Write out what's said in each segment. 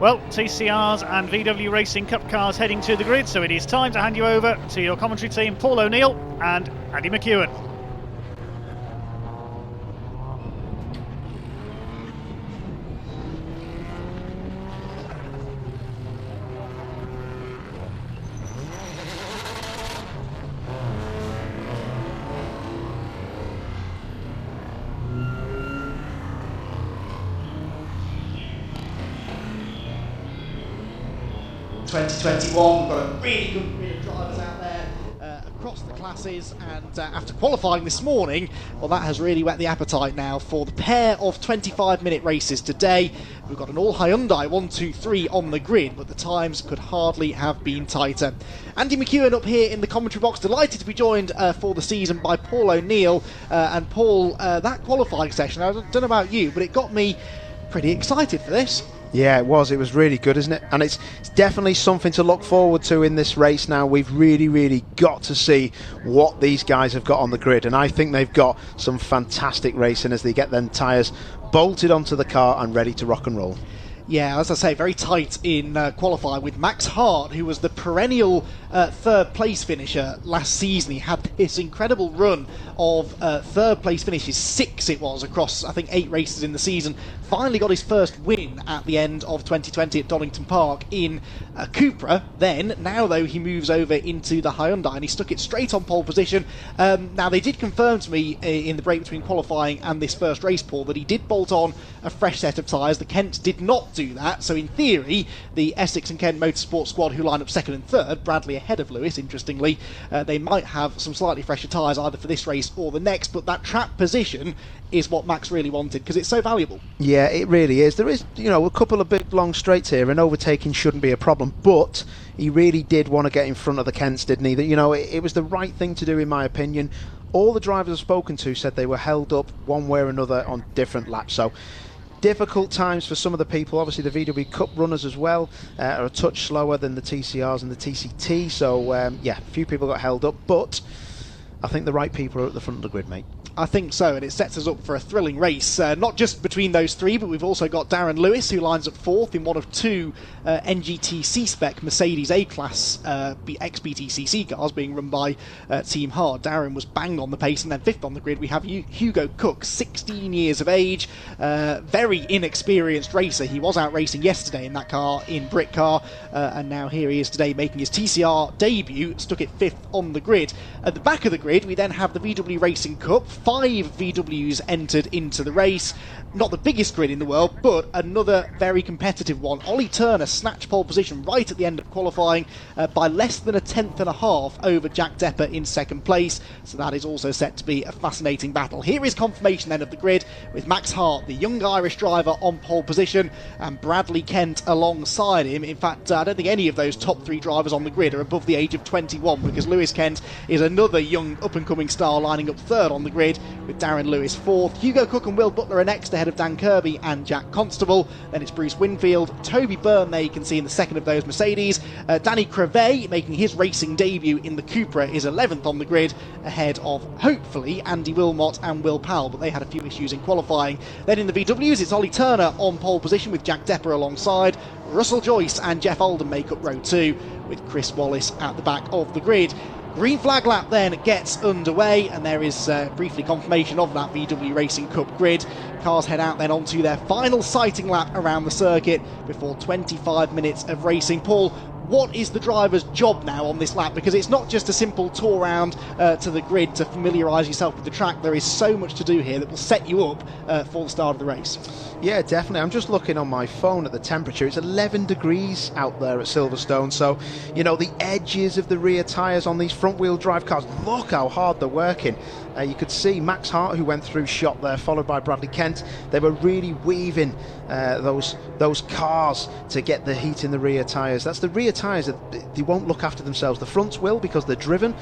Well, TCR's and VW Racing Cup cars heading to the grid, so it is time to hand you over to your commentary team, Paul O'Neill and Andy McEwen. We've got a really good grid of drivers out there across the classes, and after qualifying this morning, well, that has really whet the appetite now for the pair of 25-minute races today. We've got an all Hyundai 1, 2, 3 on the grid, but the times could hardly have been tighter. Andy McEwen up here in the commentary box, delighted to be joined for the season by Paul O'Neill. And Paul, that qualifying session, I don't know about you, but it got me pretty excited for this. Yeah, it was really good, isn't it? And it's definitely something to look forward to in this race now. We've really got to see what these guys have got on the grid, and I think they've got some fantastic racing as they get them tyres bolted onto the car and ready to rock and roll. Yeah, as I say, very tight in qualifying with Max Hart, who was the perennial third place finisher last season. He had this incredible run of third place finishes, 6 it was, across I think 8 races in the season. Finally got his first win at the end of 2020 at Donington Park in Cupra. Now though, he moves over into the Hyundai and he stuck it straight on pole position. Now they did confirm to me in the break between qualifying and this first race, Paul, that he did bolt on a fresh set of tyres. The Kents did not do that, so in theory the Essex and Kent Motorsport squad, who line up second and third, Bradley ahead of Lewis, interestingly, they might have some slightly fresher tyres either for this race or the next, but that trap position is what Max really wanted because it's so valuable. Yeah, it really is. There is, a couple of big long straights here, and overtaking shouldn't be a problem, but he really did want to get in front of the Kents, didn't he? It was the right thing to do, in my opinion. All the drivers I've spoken to said they were held up one way or another on different laps, so difficult times for some of the people. Obviously the VW Cup runners as well are a touch slower than the TCRs and the TCT, so a few people got held up, but I think the right people are at the front of the grid, mate. I think so, and it sets us up for a thrilling race, not just between those three, but we've also got Darren Lewis, who lines up 4th in one of 2 NGT C-Spec Mercedes A-Class ex-BTCC cars being run by Team Hard. Darren was bang on the pace, and then 5th on the grid we have Hugo Cook, 16 years of age, very inexperienced racer. He was out racing yesterday in that car, in Brit Car, and now here he is today making his TCR debut, stuck it 5th on the grid. At the back of the grid we then have the VW Racing Cup. 5 VWs entered into the race. Not the biggest grid in the world, but another very competitive one. Ollie Turner snatched pole position right at the end of qualifying by less than a 10.5 over Jack Depper in 2nd place, so that is also set to be a fascinating battle. Here is confirmation then of the grid with Max Hart, the young Irish driver, on pole position, and Bradley Kent alongside him. In fact, I don't think any of those top 3 drivers on the grid are above the age of 21, because Lewis Kent is another young up-and-coming star lining up 3rd on the grid, with Darren Lewis 4th. Hugo Cook and Will Butler are next, ahead of Dan Kirby and Jack Constable. Then it's Bruce Winfield, Toby Byrne there you can see in the 2nd of those Mercedes. Danny Crevet, making his racing debut in the Cupra, is 11th on the grid, ahead of, hopefully, Andy Wilmot and Will Powell, but they had a few issues in qualifying. Then in the VWs, it's Ollie Turner on pole position with Jack Depper alongside. Russell Joyce and Jeff Oldham make up row 2, with Chris Wallace at the back of the grid. Green flag lap then gets underway, and there is briefly confirmation of that VW Racing Cup grid. Cars head out then onto their final sighting lap around the circuit before 25 minutes of racing. Paul, what is the driver's job now on this lap? Because it's not just a simple tour round to the grid to familiarise yourself with the track. There is so much to do here that will set you up for the start of the race. Yeah, definitely. I'm just looking on my phone at the temperature. It's 11 degrees out there at Silverstone, so the edges of the rear tyres on these front-wheel drive cars, look how hard they're working. You could see Max Hart, who went through shot there, followed by Bradley Kent. They were really weaving those cars to get the heat in the rear tyres. That's the rear tyres that they won't look after themselves. The fronts will, because they're driven,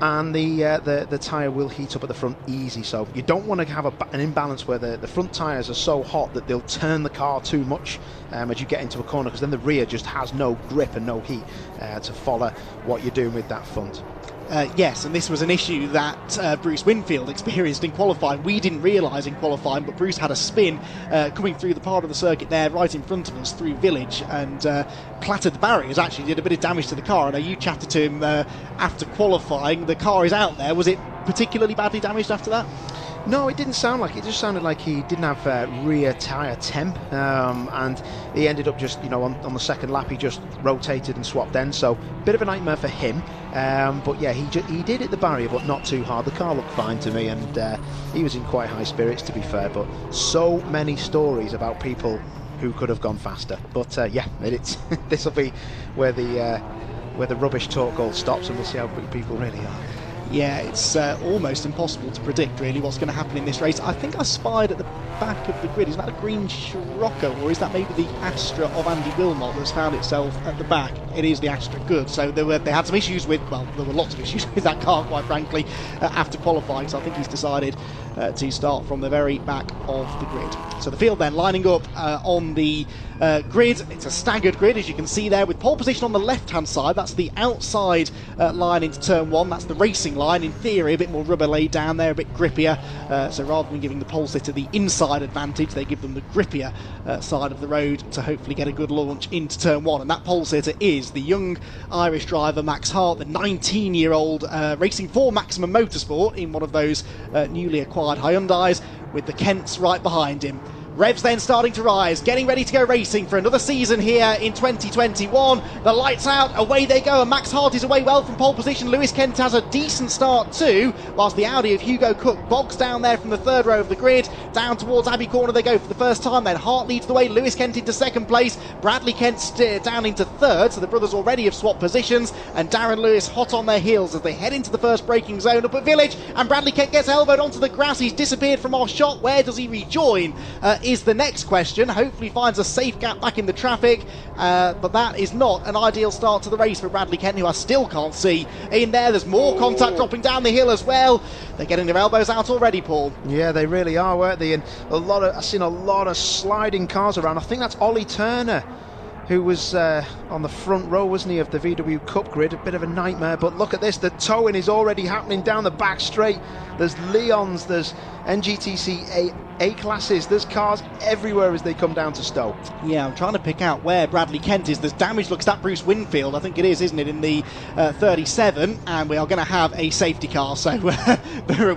and the tyre will heat up at the front easy. So you don't want to have an imbalance where the front tyres are so hot that they'll turn the car too much as you get into a corner, because then the rear just has no grip and no heat to follow what you're doing with that front. Yes, and this was an issue that Bruce Winfield experienced in qualifying. We didn't realise in qualifying, but Bruce had a spin coming through the part of the circuit there right in front of us through Village and clattered the barriers, actually did a bit of damage to the car. I know you chatted to him after qualifying. The car is out there. Was it particularly badly damaged after that? No, it didn't sound like it. It just sounded like he didn't have rear tyre temp, and he ended up just, on the second lap he just rotated and swapped ends, so bit of a nightmare for him. But yeah, he did hit the barrier, but not too hard. The car looked fine to me, and he was in quite high spirits, to be fair. But so many stories about people who could have gone faster. But yeah, it's this will be where the rubbish talk all stops, and we'll see how quick people really are. Yeah, it's almost impossible to predict really what's going to happen in this race. I think I spied at the back of the grid, is that a green Scirocco, or is that maybe the Astra of Andy Wilmot that's found itself at the back? It is the Astra, good. So they had some issues with, well, there were lots of issues with that car, quite frankly, after qualifying, so I think he's decided to start from the very back of the grid. So the field then lining up on the grid. It's a staggered grid, as you can see there, with pole position on the left-hand side. That's the outside line into turn one. That's the racing line. In theory, a bit more rubber laid down there, a bit grippier. So rather than giving the pole sitter the inside advantage, they give them the grippier side of the road to hopefully get a good launch into turn one. And that pole sitter is the young Irish driver Max Hart, the 19-year-old racing for Maximum Motorsport in one of those newly acquired Hyundais, with the Kents right behind him. Revs then starting to rise, getting ready to go racing for another season here in 2021. The lights out, away they go, and Max Hart is away well from pole position. Lewis Kent has a decent start too, whilst the Audi of Hugo Cook bogs down there from the third row of the grid. Down towards Abbey Corner they go for the first time, then Hart leads the way, Lewis Kent into second place, Bradley Kent down into third, so the brothers already have swapped positions, and Darren Lewis hot on their heels as they head into the first braking zone up at Village, and Bradley Kent gets elbowed onto the grass. He's disappeared from our shot. Where does he rejoin is the next question. Hopefully finds a safe gap back in the traffic, but that is not an ideal start to the race for Bradley Kent, who I still can't see in there. There's more contact dropping down the hill as well. They're getting their elbows out already, Paul. Yeah, they really are, weren't they? And I've seen a lot of sliding cars around. I think that's Ollie Turner, who was on the front row, wasn't he, of the VW Cup grid. A bit of a nightmare, but look at this, the towing is already happening down the back straight. There's Leons, there's NGTC A-classes, there's cars everywhere as they come down to Stowe. Yeah, I'm trying to pick out where Bradley Kent is. There's damage, looks at Bruce Winfield, I think it is, isn't it, in the 37, and we are going to have a safety car. So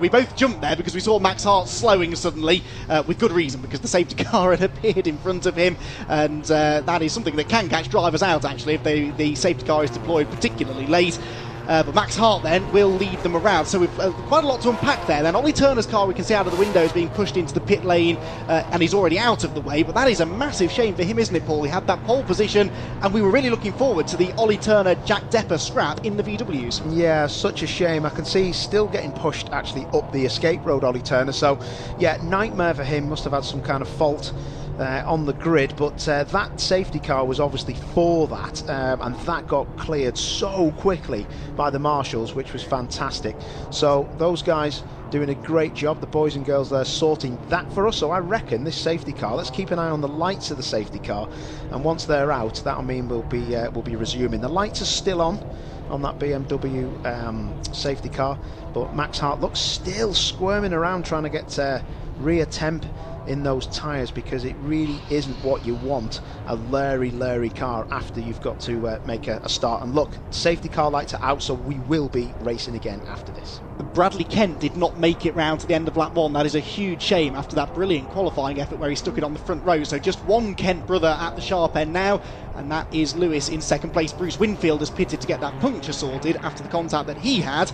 we both jumped there because we saw Max Hart slowing suddenly, with good reason, because the safety car had appeared in front of him, and that is something that can catch drivers out, actually, if the safety car is deployed particularly late. But Max Hart then will lead them around. So we've quite a lot to unpack there. Then Ollie Turner's car, we can see out of the window, is being pushed into the pit lane, and he's already out of the way. But that is a massive shame for him, isn't it, Paul? He had that pole position, and we were really looking forward to the Ollie Turner Jack Depper scrap in the VWs. Yeah, such a shame. I can see he's still getting pushed actually up the escape road, Ollie Turner. So yeah, nightmare for him. Must have had some kind of fault on the grid, but that safety car was obviously for that, and that got cleared so quickly by the marshals, which was fantastic. So those guys doing a great job, the boys and girls there, sorting that for us. So I reckon this safety car, let's keep an eye on the lights of the safety car, and once they're out, that'll mean we'll be resuming. The lights are still on that BMW safety car, but Max Hart looks still squirming around trying to get rear temp in those tyres, because it really isn't what you want, a Larry car after you've got to make a start. And look, safety car lights are out, so we will be racing again after this. Bradley Kent did not make it round to the end of lap one. That is a huge shame after that brilliant qualifying effort where he stuck it on the front row. So just one Kent brother at the sharp end now, and that is Lewis in second place. Bruce Winfield has pitted to get that puncture sorted after the contact that he had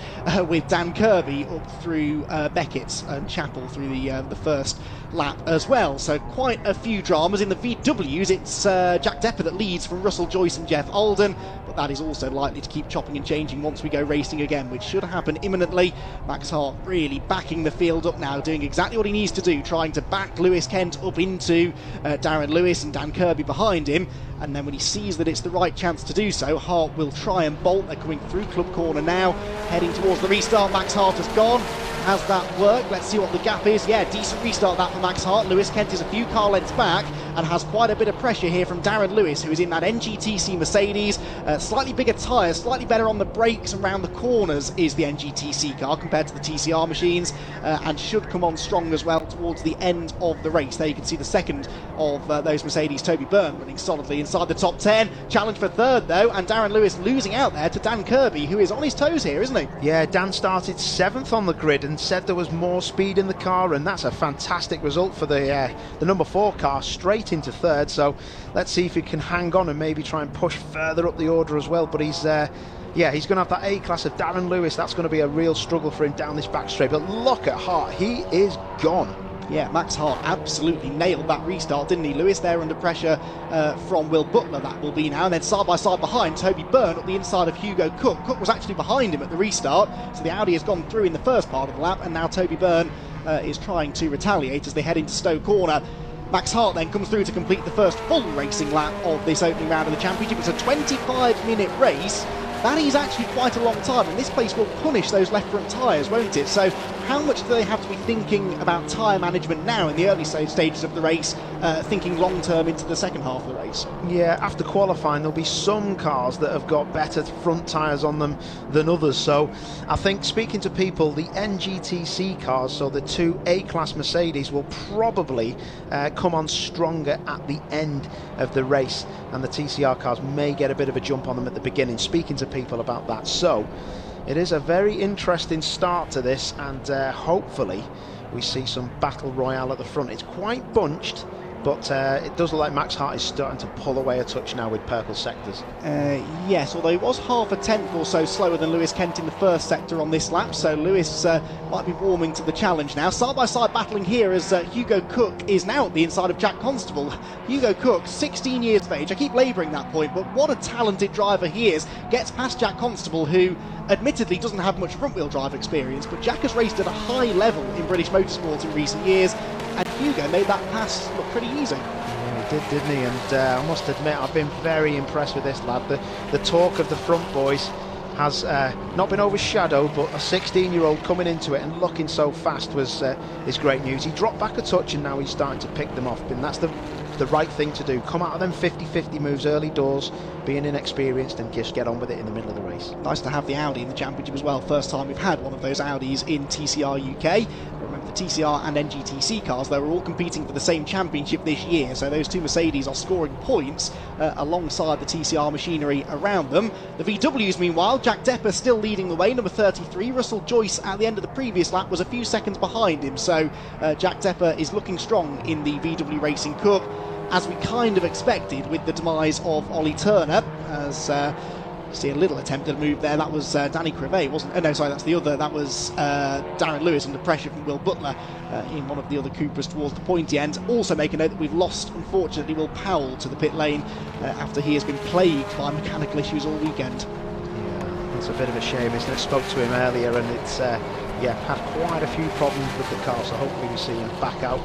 with Dan Kirby up through Beckett's and Chapel through the first lap as well. So quite a few dramas. In the VWs, it's Jack Depper that leads from Russell Joyce and Jeff Alden, but that is also likely to keep chopping and changing once we go racing again, which should happen imminently. Max Hart really backing the field up now, doing exactly what he needs to do, trying to back Lewis Kent up into Darren Lewis and Dan Kirby behind him, and then when he sees that it's the right chance to do so, Hart will try and bolt. They're coming through Club Corner now, heading towards the restart. Max Hart has gone. Has that worked? Let's see what the gap is. Yeah, decent restart that for Max Hart. Lewis Kent is a few car lengths back, and has quite a bit of pressure here from Darren Lewis, who is in that NGTC Mercedes. Slightly bigger tyres, slightly better on the brakes and around the corners is the NGTC car compared to the TCR machines, and should come on strong as well towards the end of the race. There you can see the second of those Mercedes, Toby Byrne, running solidly inside the top 10. Challenge for third though, and Darren Lewis losing out there to Dan Kirby, who is on his toes here, isn't he? Yeah, Dan started 7th on the grid and said there was more speed in the car, and that's a fantastic result for the number 4 car, straight into third. So let's see if he can hang on and maybe try and push further up the order as well. But he's going to have that A-class of Darren Lewis. That's going to be a real struggle for him down this back straight. But look at Hart, he is gone. Yeah, Max Hart absolutely nailed that restart, didn't he? Lewis there under pressure from Will Butler, that will be now. And then side by side behind, Toby Byrne up the inside of Hugo Cook. Cook was actually behind him at the restart, so the Audi has gone through in the first part of the lap, and now Toby Byrne is trying to retaliate as they head into Stowe Corner. Max Hart then comes through to complete the first full racing lap of this opening round of the championship. It's a 25-minute race. That is actually quite a long time, and this place will punish those left front tyres, won't it? So how much do they have to be thinking about tyre management now in the early stages of the race, thinking long term into the second half of the race? Yeah, after qualifying there'll be some cars that have got better front tyres on them than others. So I think, speaking to people, the NGTC cars, so the 2 A-class Mercedes, will probably come on stronger at the end of the race, and the TCR cars may get a bit of a jump on them at the beginning, speaking to people about that. So it is a very interesting start to this, and hopefully we see some battle royale at the front. It's quite bunched, but it does look like Max Hart is starting to pull away a touch now with purple sectors. Yes, although he was half a tenth or so slower than Lewis Kent in the first sector on this lap, so Lewis might be warming to the challenge now. Side by side battling here as Hugo Cook is now at the inside of Jack Constable. Hugo Cook, 16 years of age. I keep labouring that point, but what a talented driver he is. Gets past Jack Constable, who admittedly doesn't have much front-wheel drive experience, but Jack has raced at a high level in British motorsport in recent years, and Hugo made that pass look pretty easy. Yeah, he did, didn't he? And I must admit, I've been very impressed with this lad. The talk of the front boys has not been overshadowed, but a 16-year-old coming into it and looking so fast is great news. He dropped back a touch and now he's starting to pick them off, and that's the right thing to do. Come out of them 50-50 moves early doors, being inexperienced, and just get on with it in the middle of the race. Nice to have the Audi in the championship as well. First time we've had one of those Audis in TCR UK. Remember, the TCR and NGTC cars, they were all competing for the same championship this year, so those 2 Mercedes are scoring points alongside the TCR machinery around them. The VWs, meanwhile, Jack Depper still leading the way, number 33. Russell Joyce at the end of the previous lap was a few seconds behind him, so Jack Depper is looking strong in the VW Racing Cup, as we kind of expected with the demise of Ollie Turner. As see a little attempt at a move there, that was Danny Crevet, wasn't it? No, sorry, that's the other. That was Darren Lewis under pressure from Will Butler in one of the other Coopers towards the pointy end. Also make a note that we've lost, unfortunately, Will Powell to the pit lane after he has been plagued by mechanical issues all weekend. Yeah, it's a bit of a shame, isn't it? I spoke to him earlier, and it's had quite a few problems with the car, so hopefully we see him back out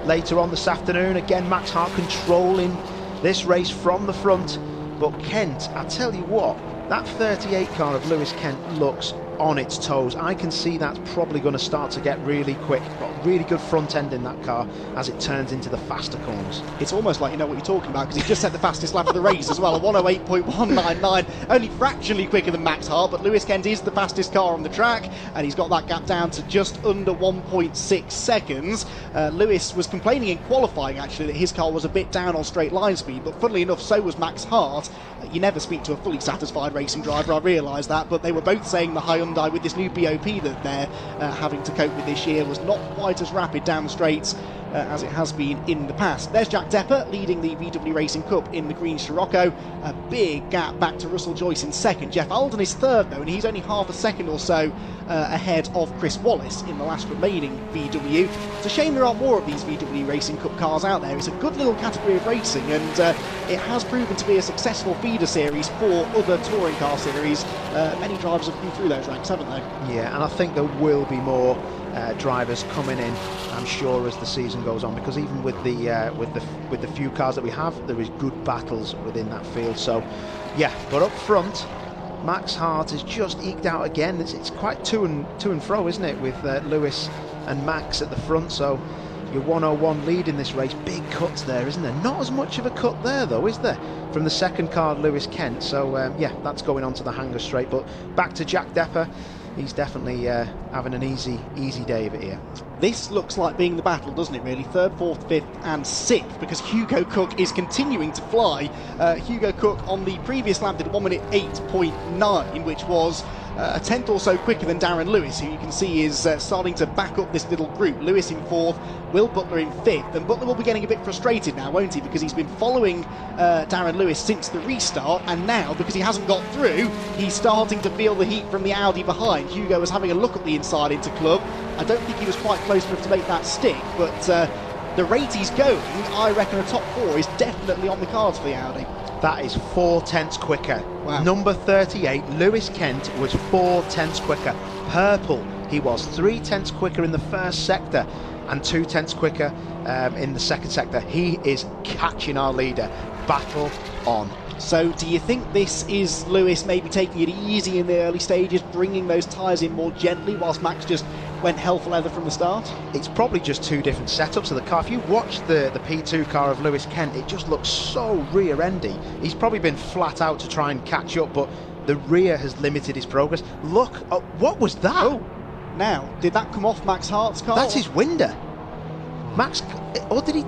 later on this afternoon. Again, Max Hart controlling this race from the front, but Kent, I tell you what, that 38 car of Lewis Kent looks on its toes. I can see that's probably going to start to get really quick. Got a really good front end in that car as it turns into the faster corners. It's almost like you know what you're talking about, because he just set the fastest lap of the race as well, a 108.199, only fractionally quicker than Max Hart, but Lewis Kent is the fastest car on the track, and he's got that gap down to just under 1.6 seconds. Lewis was complaining in qualifying actually that his car was a bit down on straight line speed, but funnily enough so was Max Hart. You never speak to a fully satisfied racing driver, I realise that, but they were both saying the Hyundai with this new BOP that they're having to cope with this year was not quite as rapid down the straights as it has been in the past. There's Jack Depper leading the VW Racing Cup in the green Scirocco. A big gap back to Russell Joyce in second. Jeff Alden is third though, and he's only half a second or so ahead of Chris Wallace in the last remaining VW. It's a shame there aren't more of these VW Racing Cup cars out there. It's a good little category of racing, and it has proven to be a successful feeder series for other touring car series. Many drivers have come through those ranks, haven't they? Yeah, and I think there will be more drivers coming in, I'm sure, as the season goes on, because even with the few cars that we have, there is good battles within that field. So yeah, but up front, Max Hart is just eked out again. It's quite to and fro, isn't it, with Lewis and Max at the front. So your 101 lead in this race. Big cuts there, isn't there? Not as much of a cut there, though, is there? From the second car, Lewis Kent. So, yeah, that's going on to the hanger straight. But back to Jack Depper. He's definitely having an easy day of it here. This looks like being the battle, doesn't it, really? Third, fourth, fifth and sixth, because Hugo Cook is continuing to fly. Hugo Cook on the previous lap did 1 minute 8.9, which was a tenth or so quicker than Darren Lewis, who you can see is starting to back up this little group. Lewis in fourth, Will Butler in fifth, and Butler will be getting a bit frustrated now, won't he? Because he's been following Darren Lewis since the restart, and now, because he hasn't got through, he's starting to feel the heat from the Audi behind. Hugo was having a look at the inside into club. I don't think he was quite close enough to make that stick, but the rate he's going, I reckon a top four is definitely on the cards for the Audi. That is 4 tenths quicker. Wow. Number 38, Lewis Kent, was 4 tenths quicker. Purple, he was 3 tenths quicker in the first sector and 2 tenths quicker in the second sector. He is catching our leader. Battle on. So do you think this is Lewis maybe taking it easy in the early stages, bringing those tyres in more gently, whilst Max just went hell for leather from the start? It's probably just 2 different setups of the car. If you watch the P2 car of Lewis Kent, it just looks so rear-endy. He's probably been flat out to try and catch up, but the rear has limited his progress. Look, what was that? Oh, now, did that come off Max Hart's car? That's his window. Max, or did he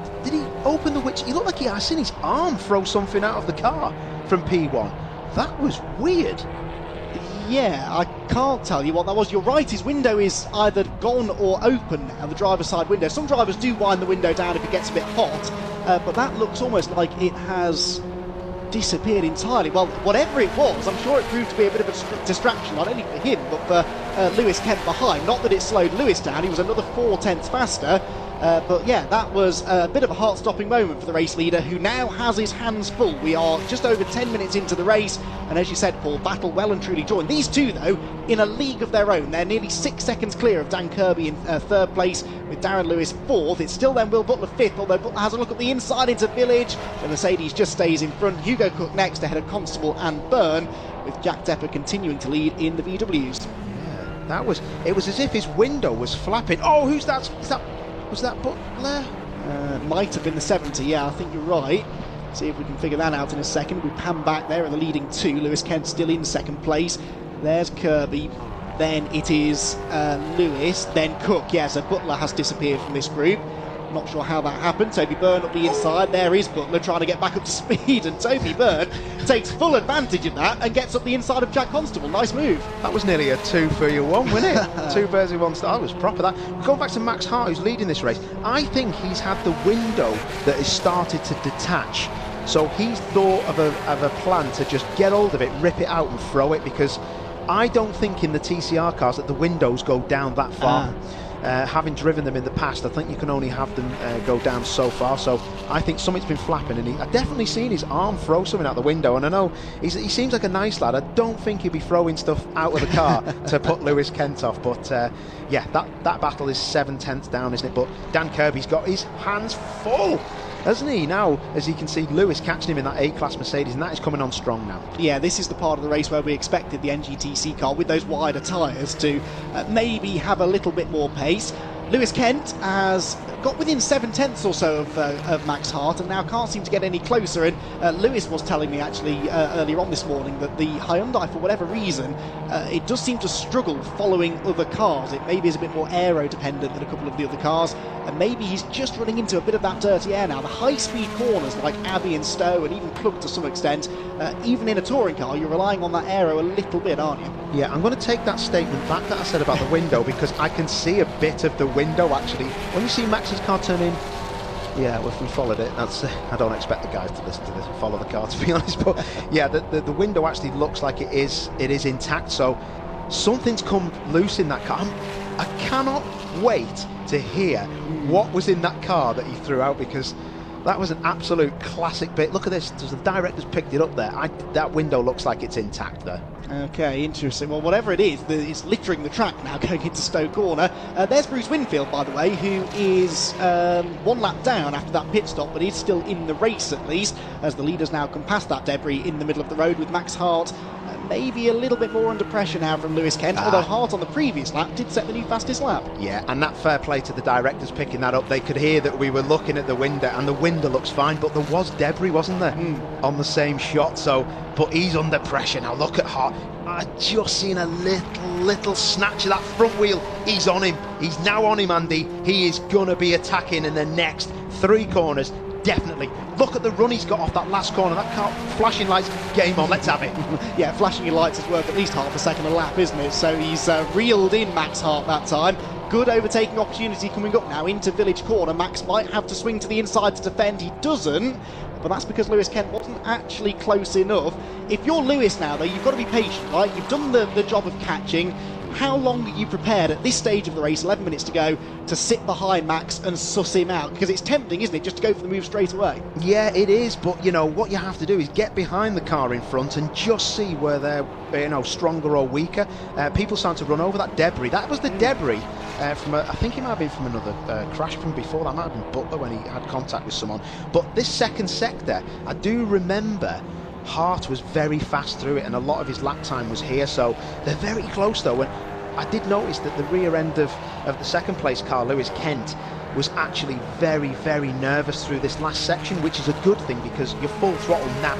open the window? He looked like I seen his arm throw something out of the car from P1. That was weird. Yeah, I can't tell you what that was. You're right, his window is either gone or open now, the driver's side window. Some drivers do wind the window down if it gets a bit hot, but that looks almost like it has disappeared entirely. Well, whatever it was, I'm sure it proved to be a bit of a distraction, not only for him, but for Lewis Kent behind. Not that it slowed Lewis down, he was another 4 tenths faster. But yeah, that was a bit of a heart-stopping moment for the race leader, who now has his hands full. We are just over 10 minutes into the race, and as you said, Paul, battle well and truly joined. These two, though, in a league of their own. They're nearly 6 seconds clear of Dan Kirby in third place, with Darren Lewis fourth. It's still then Will Butler fifth, although Butler has a look at the inside into Village. The Mercedes just stays in front. Hugo Cook next ahead of Constable and Byrne, with Jack Depper continuing to lead in the VWs. Yeah, it was as if his window was flapping. Oh, who's that? Was that Butler? Might have been the 70, yeah, I think you're right. See if we can figure that out in a second. We pan back there in the leading two. Lewis Kent still in second place. There's Kirby. Then it is Lewis. Then Cook. Yeah, so Butler has disappeared from this group. Not sure how that happened. Toby Byrne up the inside. There is Butler trying to get back up to speed, and Toby Byrne takes full advantage of that and gets up the inside of Jack Constable. Nice move. That was nearly a 2 for your 1, wasn't it? 2 birds with 1 stone. That was proper. That. Going back to Max Hart, who's leading this race, I think he's had the window that has started to detach. So he's thought of a plan to just get hold of it, rip it out and throw it, because I don't think in the TCR cars that the windows go down that far. Having driven them in the past, I think you can only have them go down so far. So I think something's been flapping, and I've definitely seen his arm throw something out the window. And I know he seems like a nice lad. I don't think he'd be throwing stuff out of the car to put Lewis Kent off. But yeah, that battle is 7 tenths down, isn't it? But Dan Kirby's got his hands full, hasn't he? Now, as you can see, Lewis catching him in that A-Class Mercedes, and that is coming on strong now. Yeah, this is the part of the race where we expected the NGTC car with those wider tyres to maybe have a little bit more pace. Lewis Kent has got within 7 tenths or so of Max Hart, and now can't seem to get any closer. And Lewis was telling me actually earlier on this morning that the Hyundai, for whatever reason, it does seem to struggle following other cars. It maybe is a bit more aero dependent than a couple of the other cars, and maybe he's just running into a bit of that dirty air now. The high-speed corners like Abbey and Stowe, and even Klug to some extent, even in a touring car, you're relying on that aero a little bit, aren't you? Yeah, I'm going to take that statement back that I said about the window, because I can see a bit of the window actually. When you see Max's car turn in, yeah, well, if we followed it, that's I don't expect the guys to listen to this, follow the car, to be honest, but yeah, the window actually looks like it is intact, so something's come loose in that car. I cannot wait to hear what was in that car that he threw out, because that was an absolute classic bit. Look at this, the director's picked it up there. That window looks like it's intact there. Okay, interesting. Well, whatever it is, it's littering the track now going into Stowe Corner. There's Bruce Winfield, by the way, who is 1 lap down after that pit stop, but he's still in the race at least, as the leaders now can pass that debris in the middle of the road, with Max Hart maybe a little bit more under pressure now from Lewis Kent, although Hart on the previous lap did set the new fastest lap. Yeah, and that fair play to the directors picking that up. They could hear that we were looking at the window, and the window looks fine, but there was debris, wasn't there, on the same shot. So, but he's under pressure now. Look at Hart. I just seen a little snatch of that front wheel. He's on him. He's now on him, Andy. He is gonna be attacking in the next 3 corners. Definitely. Look at the run he's got off that last corner. That car, flashing lights, game on, let's have it. Yeah, flashing your lights is worth at least half a second a lap, isn't it? So he's reeled in Max Hart that time. Good overtaking opportunity coming up now into Village Corner. Max might have to swing to the inside to defend. He doesn't, but that's because Lewis Kent wasn't actually close enough. If you're Lewis now, though, you've got to be patient, right? You've done the job of catching. How long are you prepared at this stage of the race, 11 minutes to go, to sit behind Max and suss him out? Because it's tempting, isn't it, just to go for the move straight away? Yeah, it is, but you know what you have to do is get behind the car in front and just see where they're, you know, stronger or weaker. People starting to run over that debris. That was the debris from I think it might have been from another crash from before. That might have been Butler when he had contact with someone. But this second sector, I do remember Hart was very fast through it, and a lot of his lap time was here, so they're very close though. And I did notice that the rear end of the second place car, Lewis Kent, was actually very, very nervous through this last section, which is a good thing because you're full throttle now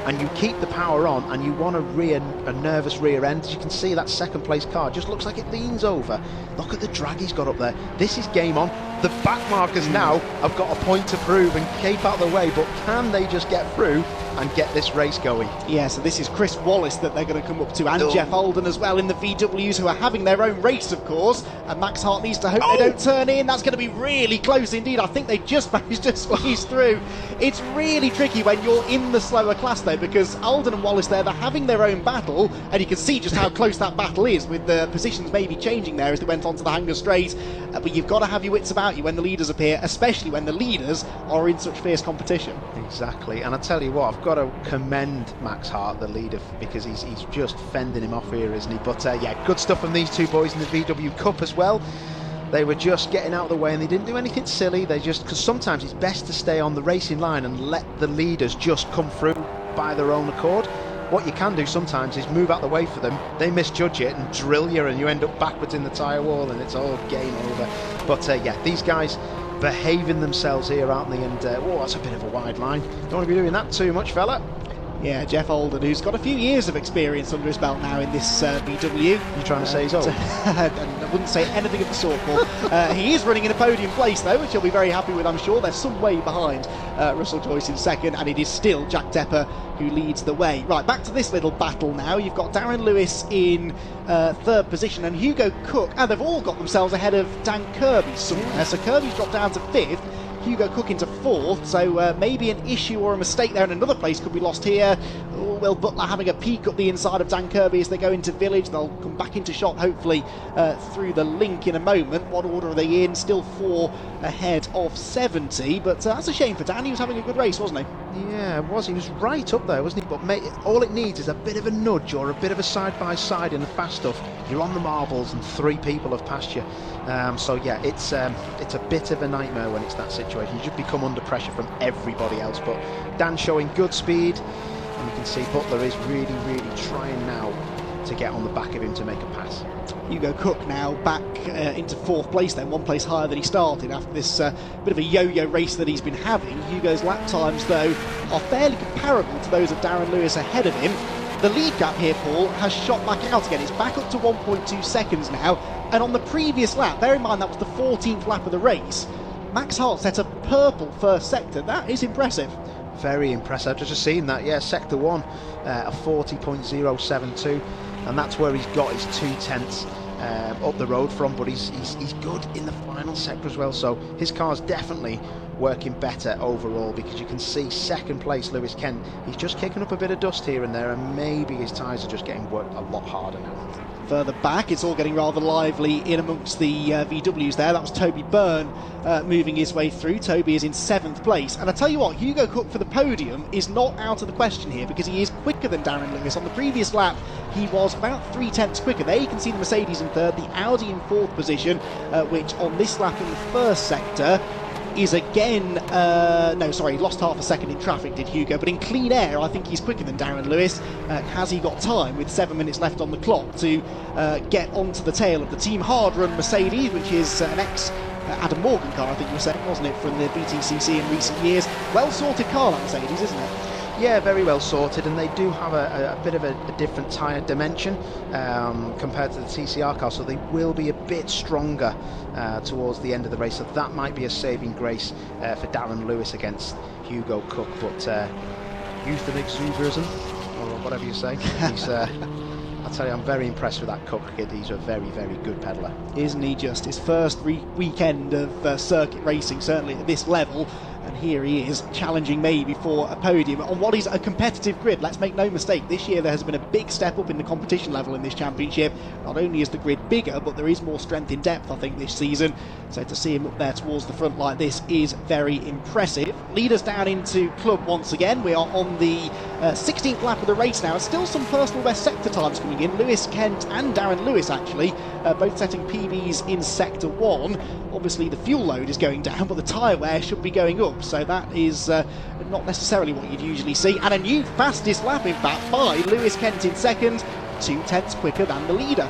and you keep the power on and you want a nervous rear end. As you can see, that second place car just looks like it leans over. Look at the drag he's got up there. This is game on. The back markers now have got a point to prove and keep out of the way, but can they just get through and get this race going? Yeah, so this is Chris Wallace that they're going to come up to, and Jeff Alden as well in the VWs, who are having their own race, of course, and Max Hart needs to hope they don't turn in. That's going to be really close indeed. I think they just managed to squeeze through. It's really tricky when you're in the slower class though, because Alden and Wallace there, they're having their own battle, and you can see just how close that battle is, with the positions maybe changing there as they went onto the Hanger Straight. But you've got to have your wits about you when the leaders appear, especially when the leaders are in such fierce competition. Exactly, and I tell you what, I've got to commend Max Hart, the leader, because he's just fending him off here, isn't he? But yeah, good stuff from these two boys in the VW Cup as well. They were just getting out of the way and they didn't do anything silly. They just, because sometimes it's best to stay on the racing line and let the leaders just come through by their own accord. What you can do sometimes is move out the way for them, they misjudge it and drill you, and you end up backwards in the tyre wall and it's all game over. But yeah, these guys behaving themselves here, aren't they? And oh, that's a bit of a wide line. Don't want to be doing that too much, fella. Yeah, Jeff Alden, who's got a few years of experience under his belt now in this VW. You trying to say he's old? I wouldn't say anything of the sort, Paul. He is running in a podium place, though, which he'll be very happy with, I'm sure. They're some way behind Russell Joyce in second, and it is still Jack Tepper who leads the way. Right, back to this little battle now. You've got Darren Lewis in third position, and Hugo Cook, and they've all got themselves ahead of Dan Kirby somewhere. So Kirby's dropped down to fifth, Hugo Cook into fourth, so maybe an issue or a mistake there in another place could be lost here. Will Butler having a peek up the inside of Dan Kirby as they go into Village. They'll come back into shot hopefully through the link in a moment. What order are they in? Still 4 ahead of 70, but that's a shame for Dan. He was having a good race, wasn't he? Yeah, it was. He was right up there, wasn't he? But mate, all it needs is a bit of a nudge or a bit of a side-by-side in the fast stuff. You're on the marbles and 3 people have passed you. So yeah, it's a bit of a nightmare when it's that situation. You just become under pressure from everybody else. But Dan showing good speed, and you can see Butler is really, really trying now to get on the back of him to make a pass. Hugo Cook now back into fourth place then, 1 place higher than he started after this bit of a yo-yo race that he's been having. Hugo's lap times though are fairly comparable to those of Darren Lewis ahead of him. The lead gap here, Paul, has shot back out again. It's back up to 1.2 seconds now, and on the previous lap, bear in mind that was the 14th lap of the race, Max Hart set a purple first sector. That is impressive. Very impressive. I've just seen that, yeah, sector 1, a 40.072, and that's where he's got his 2/10 up the road from, but he's good in the final sector as well, so his car's definitely working better overall, because you can see second place Lewis Kent, he's just kicking up a bit of dust here and there, and maybe his tyres are just getting worked a lot harder now. Further back, it's all getting rather lively in amongst the VWs there. That was Toby Byrne moving his way through. Toby is in 7th place. And I tell you what, Hugo Cook for the podium is not out of the question here, because he is quicker than Darren Lewis. On the previous lap, he was about 3/10 quicker. There you can see the Mercedes in third, the Audi in 4th position, which on this lap in the first sector is again, no, sorry, lost half a second in traffic, did Hugo, but in clean air, I think he's quicker than Darren Lewis. Has he got time with 7 minutes left on the clock to get onto the tail of the Team Hard Run Mercedes, which is an Adam Morgan car, I think you were saying, wasn't it, from the BTCC in recent years? Well sorted car, that Mercedes, isn't it? Yeah, very well sorted, and they do have a bit of a different tyre dimension compared to the TCR car, so they will be a bit stronger towards the end of the race, so that might be a saving grace for Darren Lewis against Hugo Cook. But youth and exuberation, or whatever you say, he's, I'll tell you, I'm very impressed with that Cook kid. He's a very, very good peddler. Isn't he just? His first weekend of circuit racing, certainly at this level. And here he is, challenging maybe for a podium on what is a competitive grid. Let's make no mistake, this year there has been a big step up in the competition level in this championship. Not only is the grid bigger, but there is more strength in depth, I think, this season. So to see him up there towards the front like this is very impressive. Lead us down into club once again. We are on the 16th lap of the race now, and still some personal best sector times coming in. Lewis Kent and Darren Lewis, actually, both setting PBs in Sector 1. Obviously the fuel load is going down, but the tyre wear should be going up, so that is not necessarily what you'd usually see. And a new fastest lap, in fact, by Lewis Kent in second, 2/10 quicker than the leader.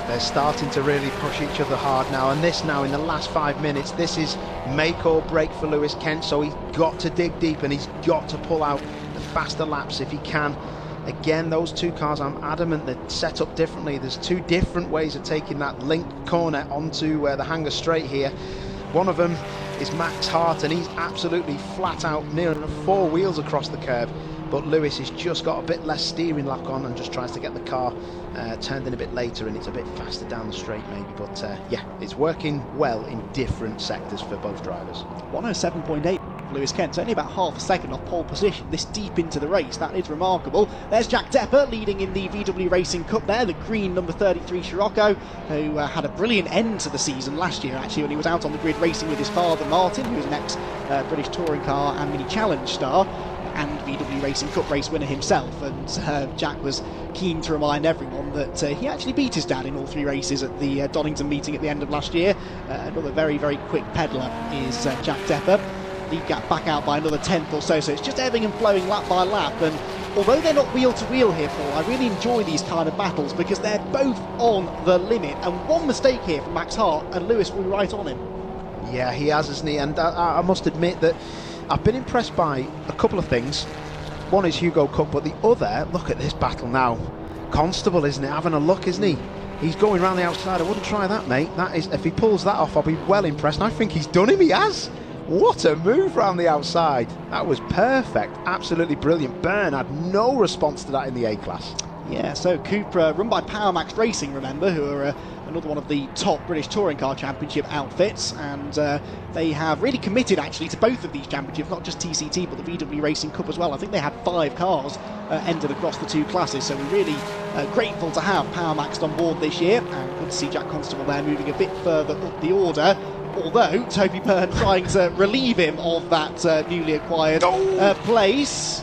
They're starting to really push each other hard now, and this now in the last 5 minutes, this is make or break for Lewis Kent, so he's got to dig deep and he's got to pull out the faster laps if he can. Again, those two cars, I'm adamant, they're set up differently. There's two different ways of taking that link corner onto the hanger straight here. One of them is Max Hart, and he's absolutely flat out near 4 wheels across the curve. But Lewis has just got a bit less steering lock on and just tries to get the car turned in a bit later, and it's a bit faster down the straight maybe. But yeah, it's working well in different sectors for both drivers. 107.8 Lewis Kent, only about half a second off pole position this deep into the race. That is remarkable. There's Jack Depper leading in the VW Racing Cup there, the green number 33 Scirocco, who had a brilliant end to the season last year actually when he was out on the grid racing with his father Martin, who was an ex-British Touring Car and Mini Challenge star and VW Racing Cup race winner himself. And Jack was keen to remind everyone that he actually beat his dad in all 3 races at the Donington meeting at the end of last year. Another very, very quick peddler is Jack Depper. Lead gap back out by another 10th or so, so it's just ebbing and flowing lap by lap. And although they're not wheel to wheel here, Paul, I really enjoy these kind of battles because they're both on the limit, and one mistake here from Max Hart and Lewis will be right on him. Yeah, he has, hasn't he? And I must admit that I've been impressed by a couple of things. One is Hugo Cook, but the other, look at this battle now. Constable, isn't it? Having a look, isn't he? He's going round the outside. I wouldn't try that, mate. That is, if he pulls that off, I'll be well impressed. And I think he's done him. He has. What a move round the outside. That was perfect. Absolutely brilliant. Byrne had no response to that in the A-Class. Yeah, so Cupra, run by Power Max Racing, remember, who are another one of the top British Touring Car Championship outfits, and they have really committed actually to both of these championships, not just TCT but the VW Racing Cup as well. I think they had 5 cars entered across the 2 classes, so we're really grateful to have Power Max on board this year, and good to see Jack Constable there moving a bit further up the order. Although Toby Byrne trying to relieve him of that newly acquired place.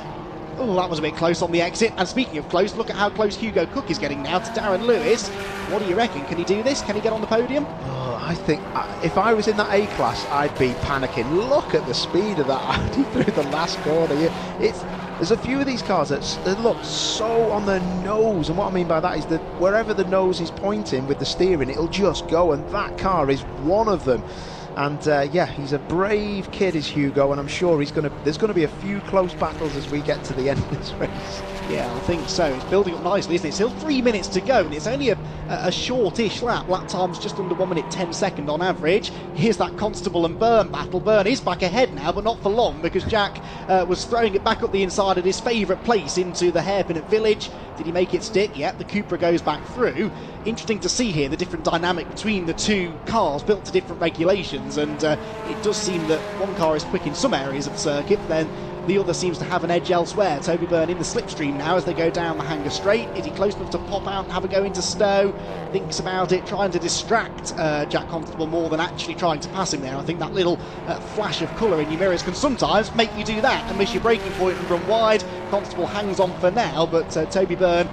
Oh, that was a bit close on the exit. And speaking of close, look at how close Hugo Cook is getting now to Darren Lewis. What do you reckon? Can he do this? Can he get on the podium? Oh, I think if I was in that A-Class, I'd be panicking. Look at the speed of that Audi through the last corner here. There's a few of these cars that look so on the nose, and what I mean by that is that wherever the nose is pointing with the steering, it'll just go, and that car is one of them. And yeah, he's a brave kid, is Hugo, and I'm sure there's going to be a few close battles as we get to the end of this race. Yeah, I think so. It's building up nicely, isn't it? Still 3 minutes to go, and it's only a shortish lap. Lap time's just under 1 minute 10 seconds on average. Here's that Constable and Byrne battle. Byrne is back ahead now, but not for long, because Jack was throwing it back up the inside at his favourite place into the hairpin at Village. Did he make it stick? Yep, the Cupra goes back through. Interesting to see here the different dynamic between the 2 cars built to different regulations, and it does seem that one car is quick in some areas of the circuit, then the other seems to have an edge elsewhere. Toby Byrne in the slipstream now as they go down the hanger straight. Is he close enough to pop out and have a go into Stowe? Thinks about it, trying to distract Jack Constable more than actually trying to pass him there. I think that little flash of colour in your mirrors can sometimes make you do that and miss your braking point and run wide. Constable hangs on for now, but Toby Byrne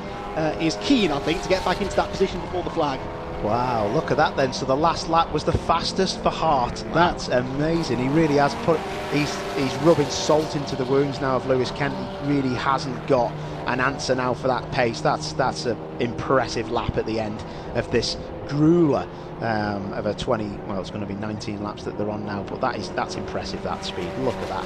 is keen, I think, to get back into that position before the flag. Wow, look at that then. So the last lap was the fastest for Hart. That's amazing. He really has he's rubbing salt into the wounds now of Lewis Kent. He really hasn't got an answer now for that pace. That's an impressive lap at the end of this drooler of a 20, well, it's going to be 19 laps that they're on now, but that's impressive, that speed. Look at that.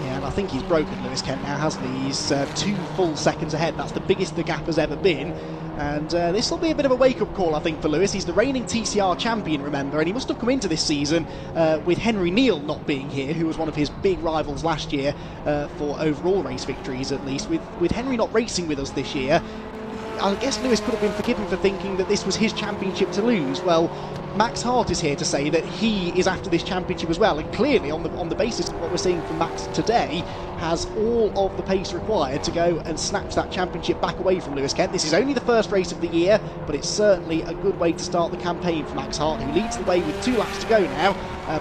Yeah, and I think he's broken Lewis Kent now, hasn't he? He's 2 full seconds ahead. That's the biggest the gap has ever been. And this will be a bit of a wake-up call, I think, for Lewis. He's the reigning TCR champion, remember, and he must have come into this season with Henry Neal not being here, who was one of his big rivals last year for overall race victories, at least. With Henry not racing with us this year, I guess Lewis could have been forgiven for thinking that this was his championship to lose. Well, Max Hart is here to say that he is after this championship as well, and clearly on the basis of what we're seeing from Max today, has all of the pace required to go and snatch that championship back away from Lewis Kent. This is only the first race of the year, but it's certainly a good way to start the campaign for Max Hart, who leads the way with 2 laps to go now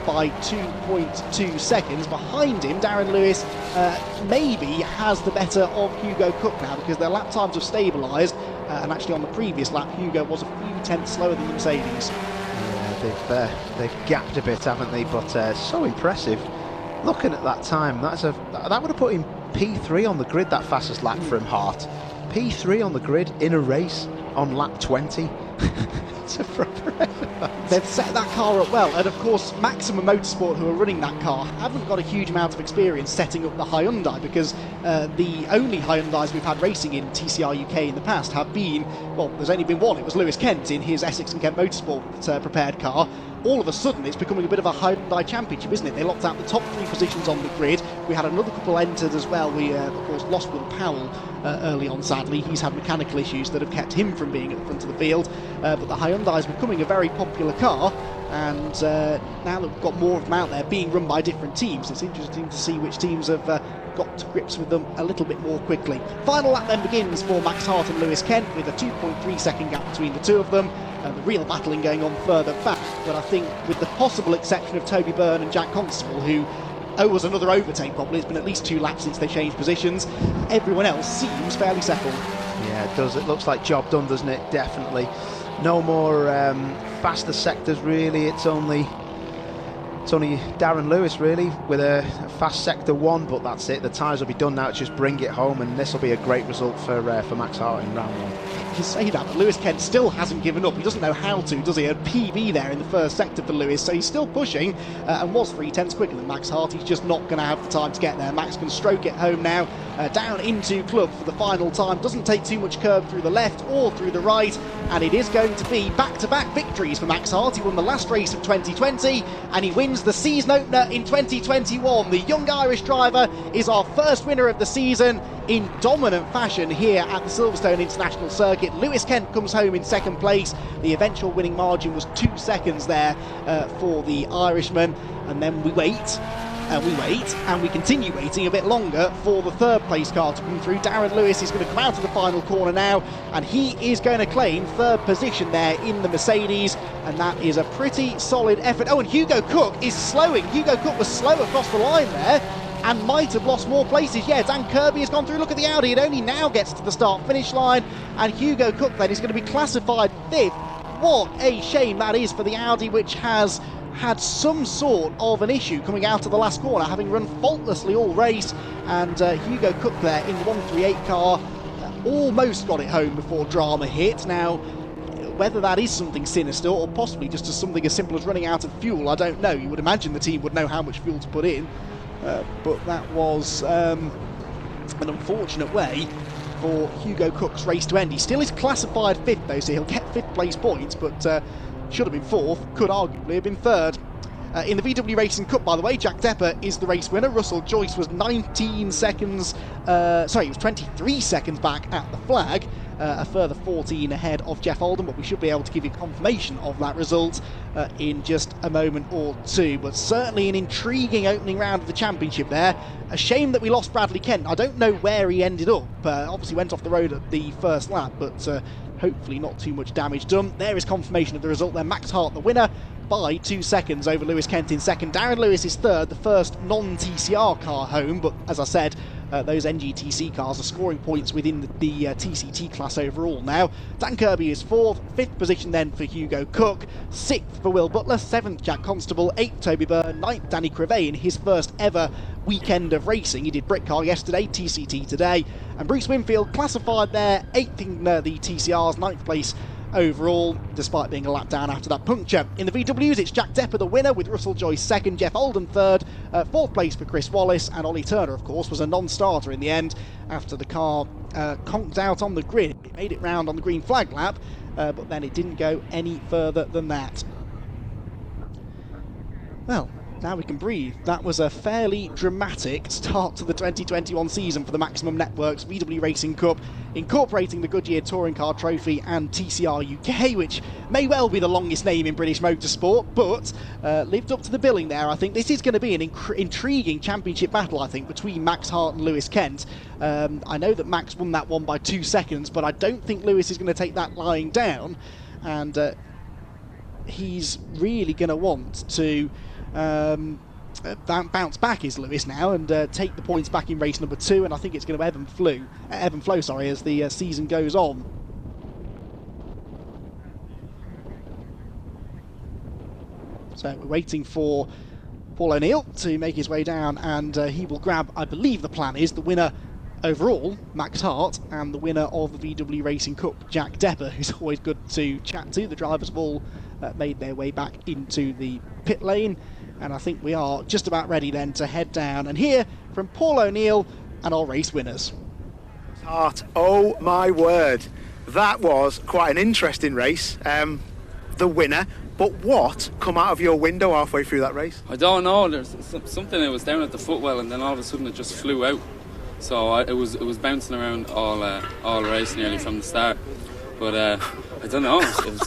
by 2.2 seconds. Behind him, Darren Lewis maybe has the better of Hugo Cook now, because their lap times have stabilised, and actually on the previous lap Hugo was a few tenths slower than the Mercedes. Yeah, they've gapped a bit, haven't they? But so impressive. Looking at that time, that would have put him P3 on the grid, that fastest lap from Hart. P3 on the grid in a race on lap 20. It's a proper effort. They've set that car up well, and of course Maximum Motorsport, who are running that car, haven't got a huge amount of experience setting up the Hyundai, because the only Hyundais we've had racing in TCR UK in the past have been, well, there's only been one. It was Lewis Kent in his Essex and Kent Motorsport prepared car. All of a sudden it's becoming a bit of a Hyundai championship, isn't it? They locked out the top 3 positions on the grid. We had another couple entered as well. We of course lost Will Powell early on, sadly. He's had mechanical issues that have kept him from being at the front of the field, but the Hyundai is becoming a very popular car, and now that we've got more of them out there being run by different teams, it's interesting to see which teams have got to grips with them a little bit more quickly. Final lap then begins for Max Hart and Lewis Kent, with a 2.3 second gap between the two of them. The real battling going on further back, but I think with the possible exception of Toby Byrne and Jack Constable, who owe us another overtake probably, it's been at least 2 laps since they changed positions, everyone else seems fairly settled. Yeah, it does. It looks like job done, doesn't it? Definitely. No more faster sectors really. It's only Darren Lewis really with a fast sector 1, but that's it. The tyres will be done now. It's just bring it home, and this will be a great result for Max Hart in round 1. You say that, but Lewis Kent still hasn't given up. He doesn't know how to, does he? A PB there in the first sector for Lewis, so he's still pushing and was 3 tenths quicker than Max Hart. He's just not going to have the time to get there. Max can stroke it home now, down into club for the final time. Doesn't take too much curb through the left or through the right, and it is going to be back-to-back victories for Max Hart. He won the last race of 2020, and he wins the season opener in 2021. The young Irish driver is our first winner of the season in dominant fashion here at the Silverstone International Circuit. Lewis Kent comes home in second place. The eventual winning margin was 2 seconds there for the Irishman, and then we wait, and we continue waiting a bit longer for the third place car to come through. Darren Lewis is going to come out of the final corner now, and he is going to claim third position there in the Mercedes, and that is a pretty solid effort. Oh, and Hugo Cook is slowing. Hugo Cook was slow across the line there and might have lost more places. Yeah, Dan Kirby has gone through. Look at the Audi. It only now gets to the start-finish line, and Hugo Cook then is going to be classified 5th. What a shame that is for the Audi, which has had some sort of an issue coming out of the last corner, having run faultlessly all race, and Hugo Cook there in the 138 car almost got it home before drama hit. Now, whether that is something sinister or possibly just something as simple as running out of fuel, I don't know. You would imagine the team would know how much fuel to put in, but that was an unfortunate way for Hugo Cook's race to end. He still is classified 5th though, so he'll get 5th place points, but should have been 4th, could arguably have been 3rd. In the VW Racing Cup, by the way, Jack Depper is the race winner. Russell Joyce was 19 seconds, he was 23 seconds back at the flag, a further 14 ahead of Jeff Oldham, but we should be able to give you confirmation of that result in just a moment or two. But certainly an intriguing opening round of the championship there. A shame that we lost Bradley Kent. I don't know where he ended up. Obviously went off the road at the first lap, but hopefully not too much damage done. There is confirmation of the result there. Max Hart the winner by 2 seconds over Lewis Kent in second. Darren Lewis is third, the first non-TCR car home, but as I said, those NGTC cars are scoring points within the TCT class overall now. Dan Kirby is 4th, 5th position then for Hugo Cook, 6th for Will Butler, 7th Jack Constable, 8th Toby Byrne, 9th Danny Crevey in his first ever weekend of racing. He did Brit Car yesterday, TCT today, and Bruce Winfield classified there 8th in the TCRs, 9th place overall, despite being a lap down after that puncture. In the VWs, it's Jack Depper the winner, with Russell Joyce 2nd, Jeff Oldham 3rd, 4th place for Chris Wallace, and Ollie Turner, of course, was a non-starter in the end after the car conked out on the grid. It made it round on the green flag lap, but then it didn't go any further than that. Well, now we can breathe. That was a fairly dramatic start to the 2021 season for the Maximum Networks VW Racing Cup, incorporating the Goodyear Touring Car Trophy and TCR UK, which may well be the longest name in British motorsport, but lived up to the billing there. I think this is going to be an intriguing championship battle, I think, between Max Hart and Lewis Kent. I know that Max won that one by 2 seconds, but I don't think Lewis is going to take that lying down, and he's really going to want to bounce back, is Lewis now, and take the points back in race number 2, and I think it's going to ebb and flow as the season goes on. So we're waiting for Paul O'Neill to make his way down, and he will grab, I believe the plan is, the winner overall, Max Hart, and the winner of the VW Racing Cup, Jack Depper, who's always good to chat to. The drivers have all made their way back into the pit lane, and I think we are just about ready then to head down and hear from Paul O'Neill and our race winners. Hart, oh my word, that was quite an interesting race. The winner, but what come out of your window halfway through that race? I don't know, there's something that was down at the footwell, and then all of a sudden it just flew out. So it was bouncing around all race nearly from the start. But I don't know,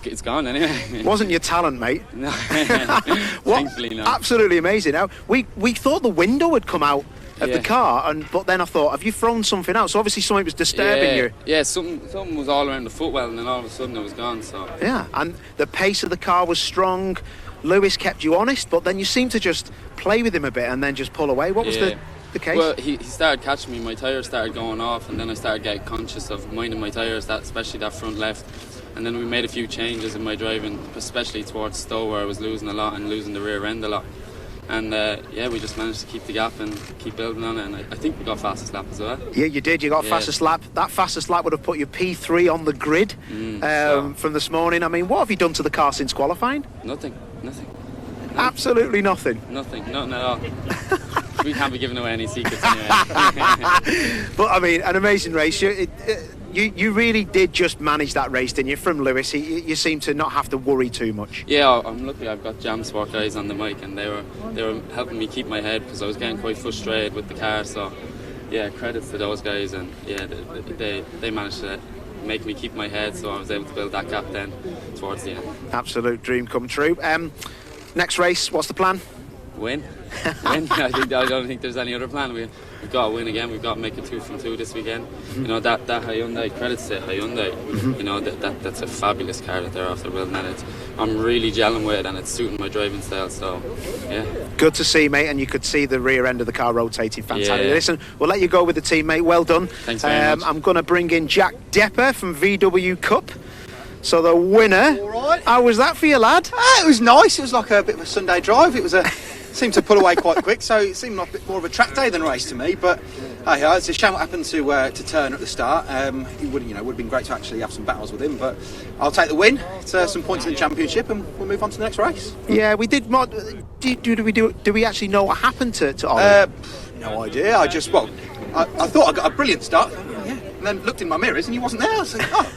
it's gone anyway. Wasn't your talent, mate? No, thankfully not. Absolutely amazing. Now, we thought the window would come out of the car, but then I thought, have you thrown something out? So obviously something was disturbing you. Yeah, something was all around the footwell, and then all of a sudden it was gone. So yeah, and the pace of the car was strong. Lewis kept you honest, but then you seemed to just play with him a bit and then just pull away. What was the case? Well, he started catching me, my tyres started going off, and then I started getting conscious of minding my tyres, especially that front left. And then we made a few changes in my driving, especially towards Stowe, where I was losing a lot and losing the rear end a lot. And we just managed to keep the gap and keep building on it, and I think we got fastest lap as well. Yeah, you did, you got fastest lap. That fastest lap would have put you P3 on the grid from this morning. I mean, what have you done to the car since qualifying? Nothing. Absolutely nothing? Nothing at all. We can't be giving away any secrets anyway. But I mean, an amazing race. You really did just manage that race, didn't you? From Lewis, you seem to not have to worry too much. Yeah, I'm lucky. I've got Jam Sport guys on the mic, and they were helping me keep my head, because I was getting quite frustrated with the car. So yeah, credits to those guys, and yeah, they managed to make me keep my head, so I was able to build that gap then towards the end. Absolute dream come true. Next race, what's the plan? Win. I don't think there's any other plan. We've got to win again. We've got to make a 2 from 2 this weekend. You know, that Hyundai, credits to Hyundai. You know, that's a fabulous car that they're after building, and I'm really gelling with it, and it's suiting my driving style. So yeah, good to see, mate. And you could see the rear end of the car rotating fantastic. Yeah. Listen, we'll let you go with the team, mate. Well done. Thanks very much. I'm going to bring in Jack Depper from VW Cup. So the winner. All right. How was that for you, lad? It was nice. It was like a bit of a Sunday drive. It was seemed to pull away quite quick, so it seemed like a bit more of a track day than a race to me. But hey, it's a shame what happened to Turner at the start. It would have been great to actually have some battles with him. But I'll take the win. It's some points in the championship, and we'll move on to the next rax. Yeah, we did. Do we actually know what happened to Ollie? No idea. I thought I got a brilliant start. Yeah. And then looked in my mirrors and he wasn't there. I was like, oh,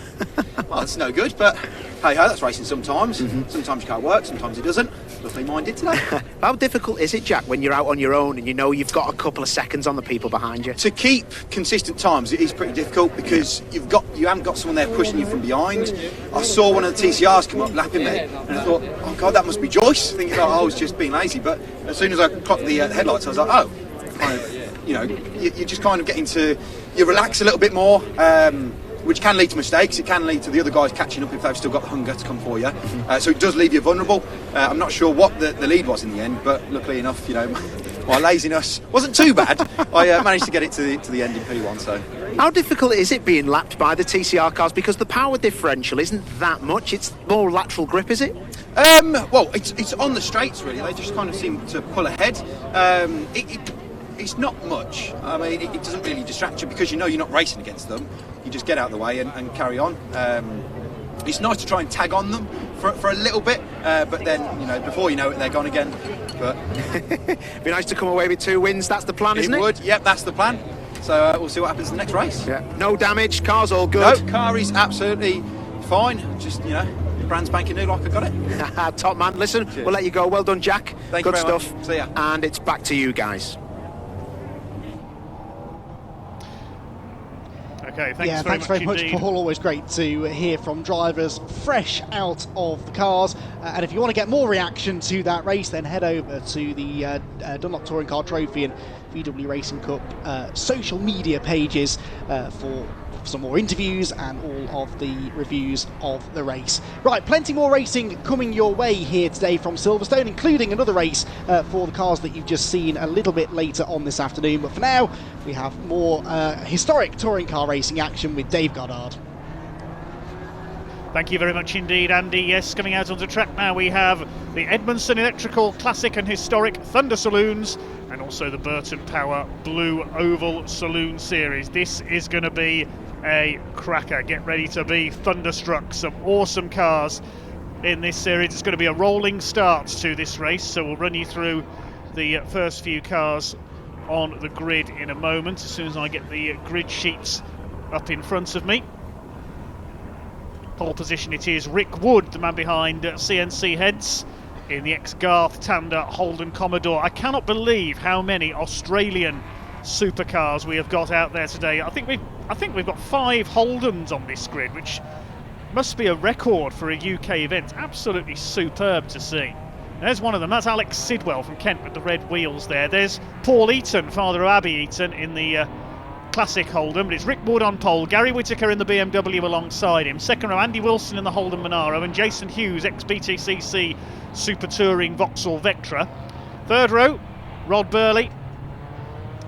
well, that's no good. But hey ho, that's racing sometimes. Sometimes your car works, sometimes it doesn't. Luckily mine did today. How difficult is it, Jack, when you're out on your own and you know you've got a couple of seconds on the people behind you? To keep consistent times, it is pretty difficult, because you haven't got someone there pushing you from behind. I saw one of the TCRs come up lapping me, and I thought, oh God, that must be Joyce. Thinking I was just being lazy. But as soon as I clocked the headlights, I was like, oh, kind of, you just kind of get into, you relax a little bit more, which can lead to mistakes. It can lead to the other guys catching up if they've still got the hunger to come for you. So it does leave you vulnerable. I'm not sure what the lead was in the end, but luckily enough, my laziness wasn't too bad. I managed to get it to the end in P1. So, how difficult is it being lapped by the TCR cars? Because the power differential isn't that much. It's more lateral grip, is it? Well, it's on the straights really. They just kind of seem to pull ahead. It's not much. I mean, it doesn't really distract you because you know you're not racing against them. You just get out of the way and carry on. It's nice to try and tag on them for a little bit, but then, you know, before you know it, they're gone again. But be nice to come away with 2 wins. That's the plan, isn't it? It would. Yep, that's the plan. So we'll see what happens in the next race. Yeah. No damage. Car's all good. No, car is absolutely fine. Just, you know, brand spanking new like I got it. Top man. Listen, Cheers. we'll let you go. Well done, Jack. Thank you good very stuff. much. See ya. And it's back to you guys. Okay, thanks very much, Paul. Always great to hear from drivers fresh out of the cars. And if you want to get more reaction to that race, then head over to the Dunlop Touring Car Trophy and VW Racing Cup social media pages for some more interviews and all of the reviews of the race. Right, plenty more racing coming your way here today from Silverstone, including another race for the cars that you've just seen a little bit later on this afternoon. But for now, we have more historic touring car racing action with Dave Goddard. Thank you very much indeed, Andy. Yes, coming out onto track now we have the Edmundson Electrical Classic and Historic Thunder Saloons and also the Burton Power Blue Oval Saloon Series. This is going to be a cracker. Get ready to be thunderstruck. Some awesome cars in this series. It's going to be a rolling start to this race, so we'll run you through the first few cars on the grid in a moment as soon as I get the grid sheets up in front of me. Pole position it is Rick Wood, the man behind CNC Heads in the ex-Garth Tander Holden Commodore. I cannot believe how many Australian supercars we have got out there today. I think we've got 5 Holdens on this grid, which must be a record for a UK event. Absolutely superb to see. There's one of them. That's Alex Sidwell from Kent with the red wheels there. There's Paul Eaton, father of Abby Eaton, in the Classic Holden, but it's Rick Wood on pole, Gary Whittaker in the BMW alongside him, second row Andy Wilson in the Holden Monaro, and Jason Hughes, ex-BTCC Super Touring Vauxhall Vectra. Third row, Rod Burley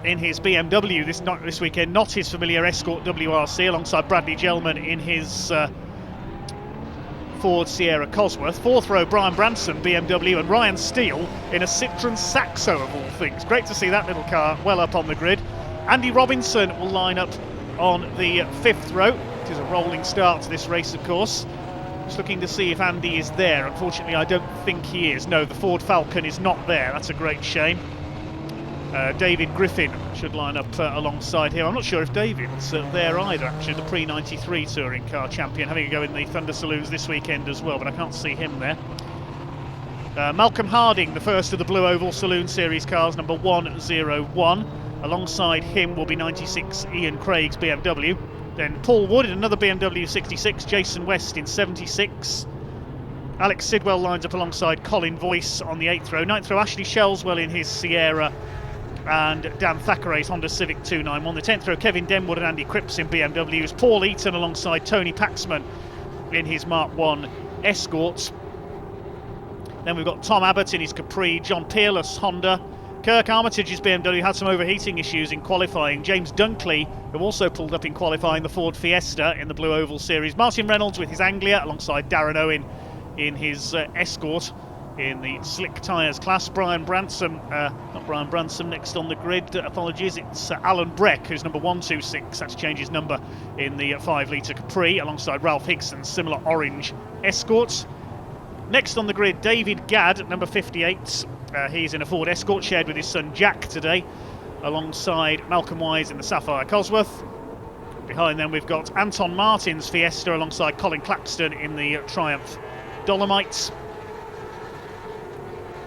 in his BMW this weekend, not his familiar Escort WRC, alongside Bradley Gelman in his Ford Sierra Cosworth. Fourth row, Brian Branson BMW, and Ryan Steele in a Citroen Saxo of all things. Great to see that little car well up on the grid. Andy Robinson will line up on the 5th row. It is a rolling start to this race, of course. Just looking to see if Andy is there. Unfortunately, I don't think he is. No, the Ford Falcon is not there. That's a great shame. David Griffin should line up alongside here. I'm not sure if David's there either, actually, the pre-93 touring car champion, having a go in the Thunder Saloons this weekend as well, but I can't see him there. Malcolm Harding, the first of the Blue Oval Saloon Series cars, number 101. Alongside him will be 96 Ian Craig's BMW. Then Paul Wood in another BMW 66, Jason West in 76. Alex Sidwell lines up alongside Colin Voice on the 8th row. 9th row, Ashley Shellswell in his Sierra, and Dan Thackeray's Honda Civic 291. The 10th row, Kevin Denwood and Andy Cripps in BMWs. Paul Eaton alongside Tony Paxman in his Mark 1 Escorts. Then we've got Tom Abbott in his Capri, John Peerless Honda. Kirk Armitage's BMW had some overheating issues in qualifying. James Dunkley, who also pulled up in qualifying the Ford Fiesta in the Blue Oval Series. Martin Reynolds with his Anglia alongside Darren Owen in his Escort in the slick tyres class. Brian Branson, not Brian Branson, next on the grid, apologies, it's Alan Breck, who's number 126, had to change his number in the 5-litre Capri, alongside Ralph Higson's similar orange Escorts. Next on the grid, David Gadd at number 58. He's in a Ford Escort, shared with his son Jack today, alongside Malcolm Wise in the Sapphire Cosworth. Behind them we've got Anton Martin's Fiesta alongside Colin Claxton in the Triumph Dolomites.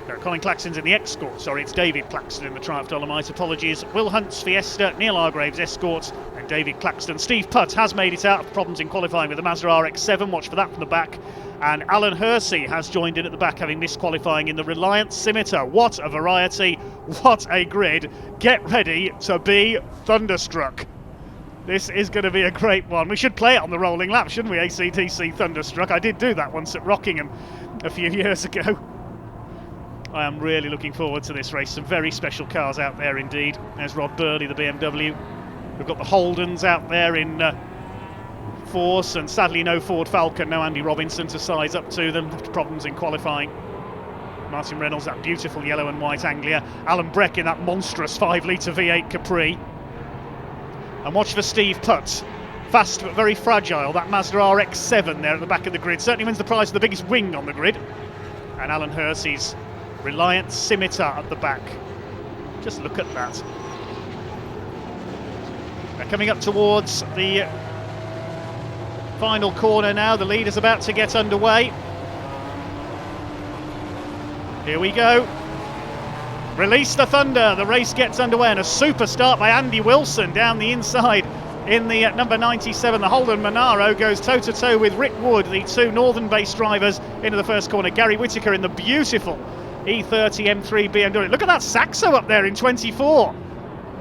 No, Colin Claxton's in the Escort, sorry, it's David Claxton in the Triumph Dolomites, apologies. Will Hunt's Fiesta, Neil Hargrave's Escort, and David Claxton. Steve Putt has made it out of problems in qualifying with the Mazda RX-7, watch for that from the back. And Alan Hersey has joined in at the back, having missed qualifying in the Reliant Scimitar. What a variety, what a grid. Get ready to be thunderstruck. This is going to be a great one. We should play it on the rolling lap, shouldn't we? ACTC Thunderstruck. I did do that once at Rockingham a few years ago. I am really looking forward to this race. Some very special cars out there indeed. There's Rod Burley, the BMW. We've got the Holdens out there in force, and sadly no Ford Falcon, no Andy Robinson to size up to them. Problems in qualifying. Martin Reynolds, that beautiful yellow and white Anglia. Alan Breck in that monstrous 5-litre V8 Capri. And watch for Steve Putt. Fast but very fragile. That Mazda RX-7 there at the back of the grid. Certainly wins the prize for the biggest wing on the grid. And Alan Hersey's Reliant Scimitar at the back. Just look at that. They're coming up towards the final corner now. The lead is about to get underway. Here we go. Release the thunder. The race gets underway, and a super start by Andy Wilson down the inside in the number 97. The Holden Monaro goes toe-to-toe with Rick Wood, the two northern-based drivers, into the first corner. Gary Whittaker in the beautiful E30 M3 BMW. Look at that Saxo up there in 24.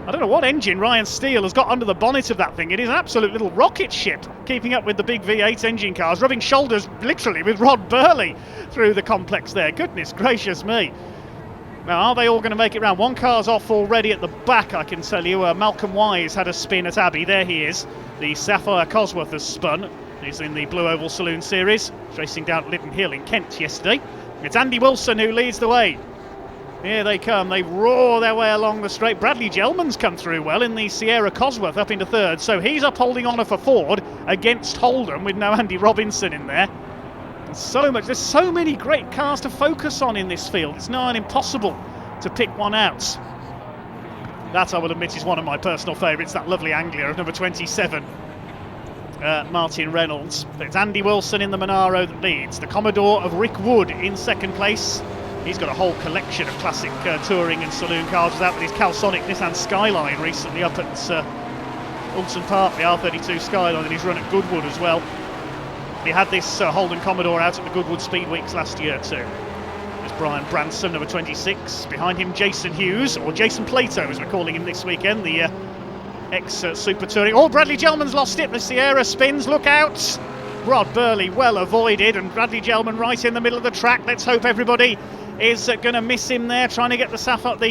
I don't know what engine Ryan Steele has got under the bonnet of that thing. It is an absolute little rocket ship, keeping up with the big V8 engine cars, rubbing shoulders literally with Rod Burley through the complex there. Goodness gracious me. Now, are they all going to make it round? One car's off already at the back, I can tell you. Malcolm Wise had a spin at Abbey. There he is. The Sapphire Cosworth has spun. He's in the Blue Oval Saloon Series, racing down at Lytton Hill in Kent yesterday. It's Andy Wilson who leads the way. Here they come. They roar their way along the straight. Bradley Gelman's come through well in the Sierra Cosworth up into third. So he's up holding honour for Ford against Holden with no Andy Robinson in there. There's so many great cars to focus on in this field. It's nigh on impossible to pick one out. That, I will admit, is one of my personal favourites, that lovely Anglia of number 27, Martin Reynolds. But it's Andy Wilson in the Monaro that leads. The Commodore of Rick Wood in second place. He's got a whole collection of classic touring and saloon cars. Was out with his Calsonic Nissan Skyline recently up at Alton Park, the R32 Skyline, and he's run at Goodwood as well. He had this Holden Commodore out at the Goodwood Speed Weeks last year too. There's Brian Branson, number 26. Behind him, Jason Hughes, or Jason Plato as we're calling him this weekend, the ex-Super Touring. Oh, Bradley Gelman's lost it. The Sierra spins. Look out. Rod Burley well avoided, and Bradley Gelman right in the middle of the track. Let's hope everybody is going to miss him there, trying to get the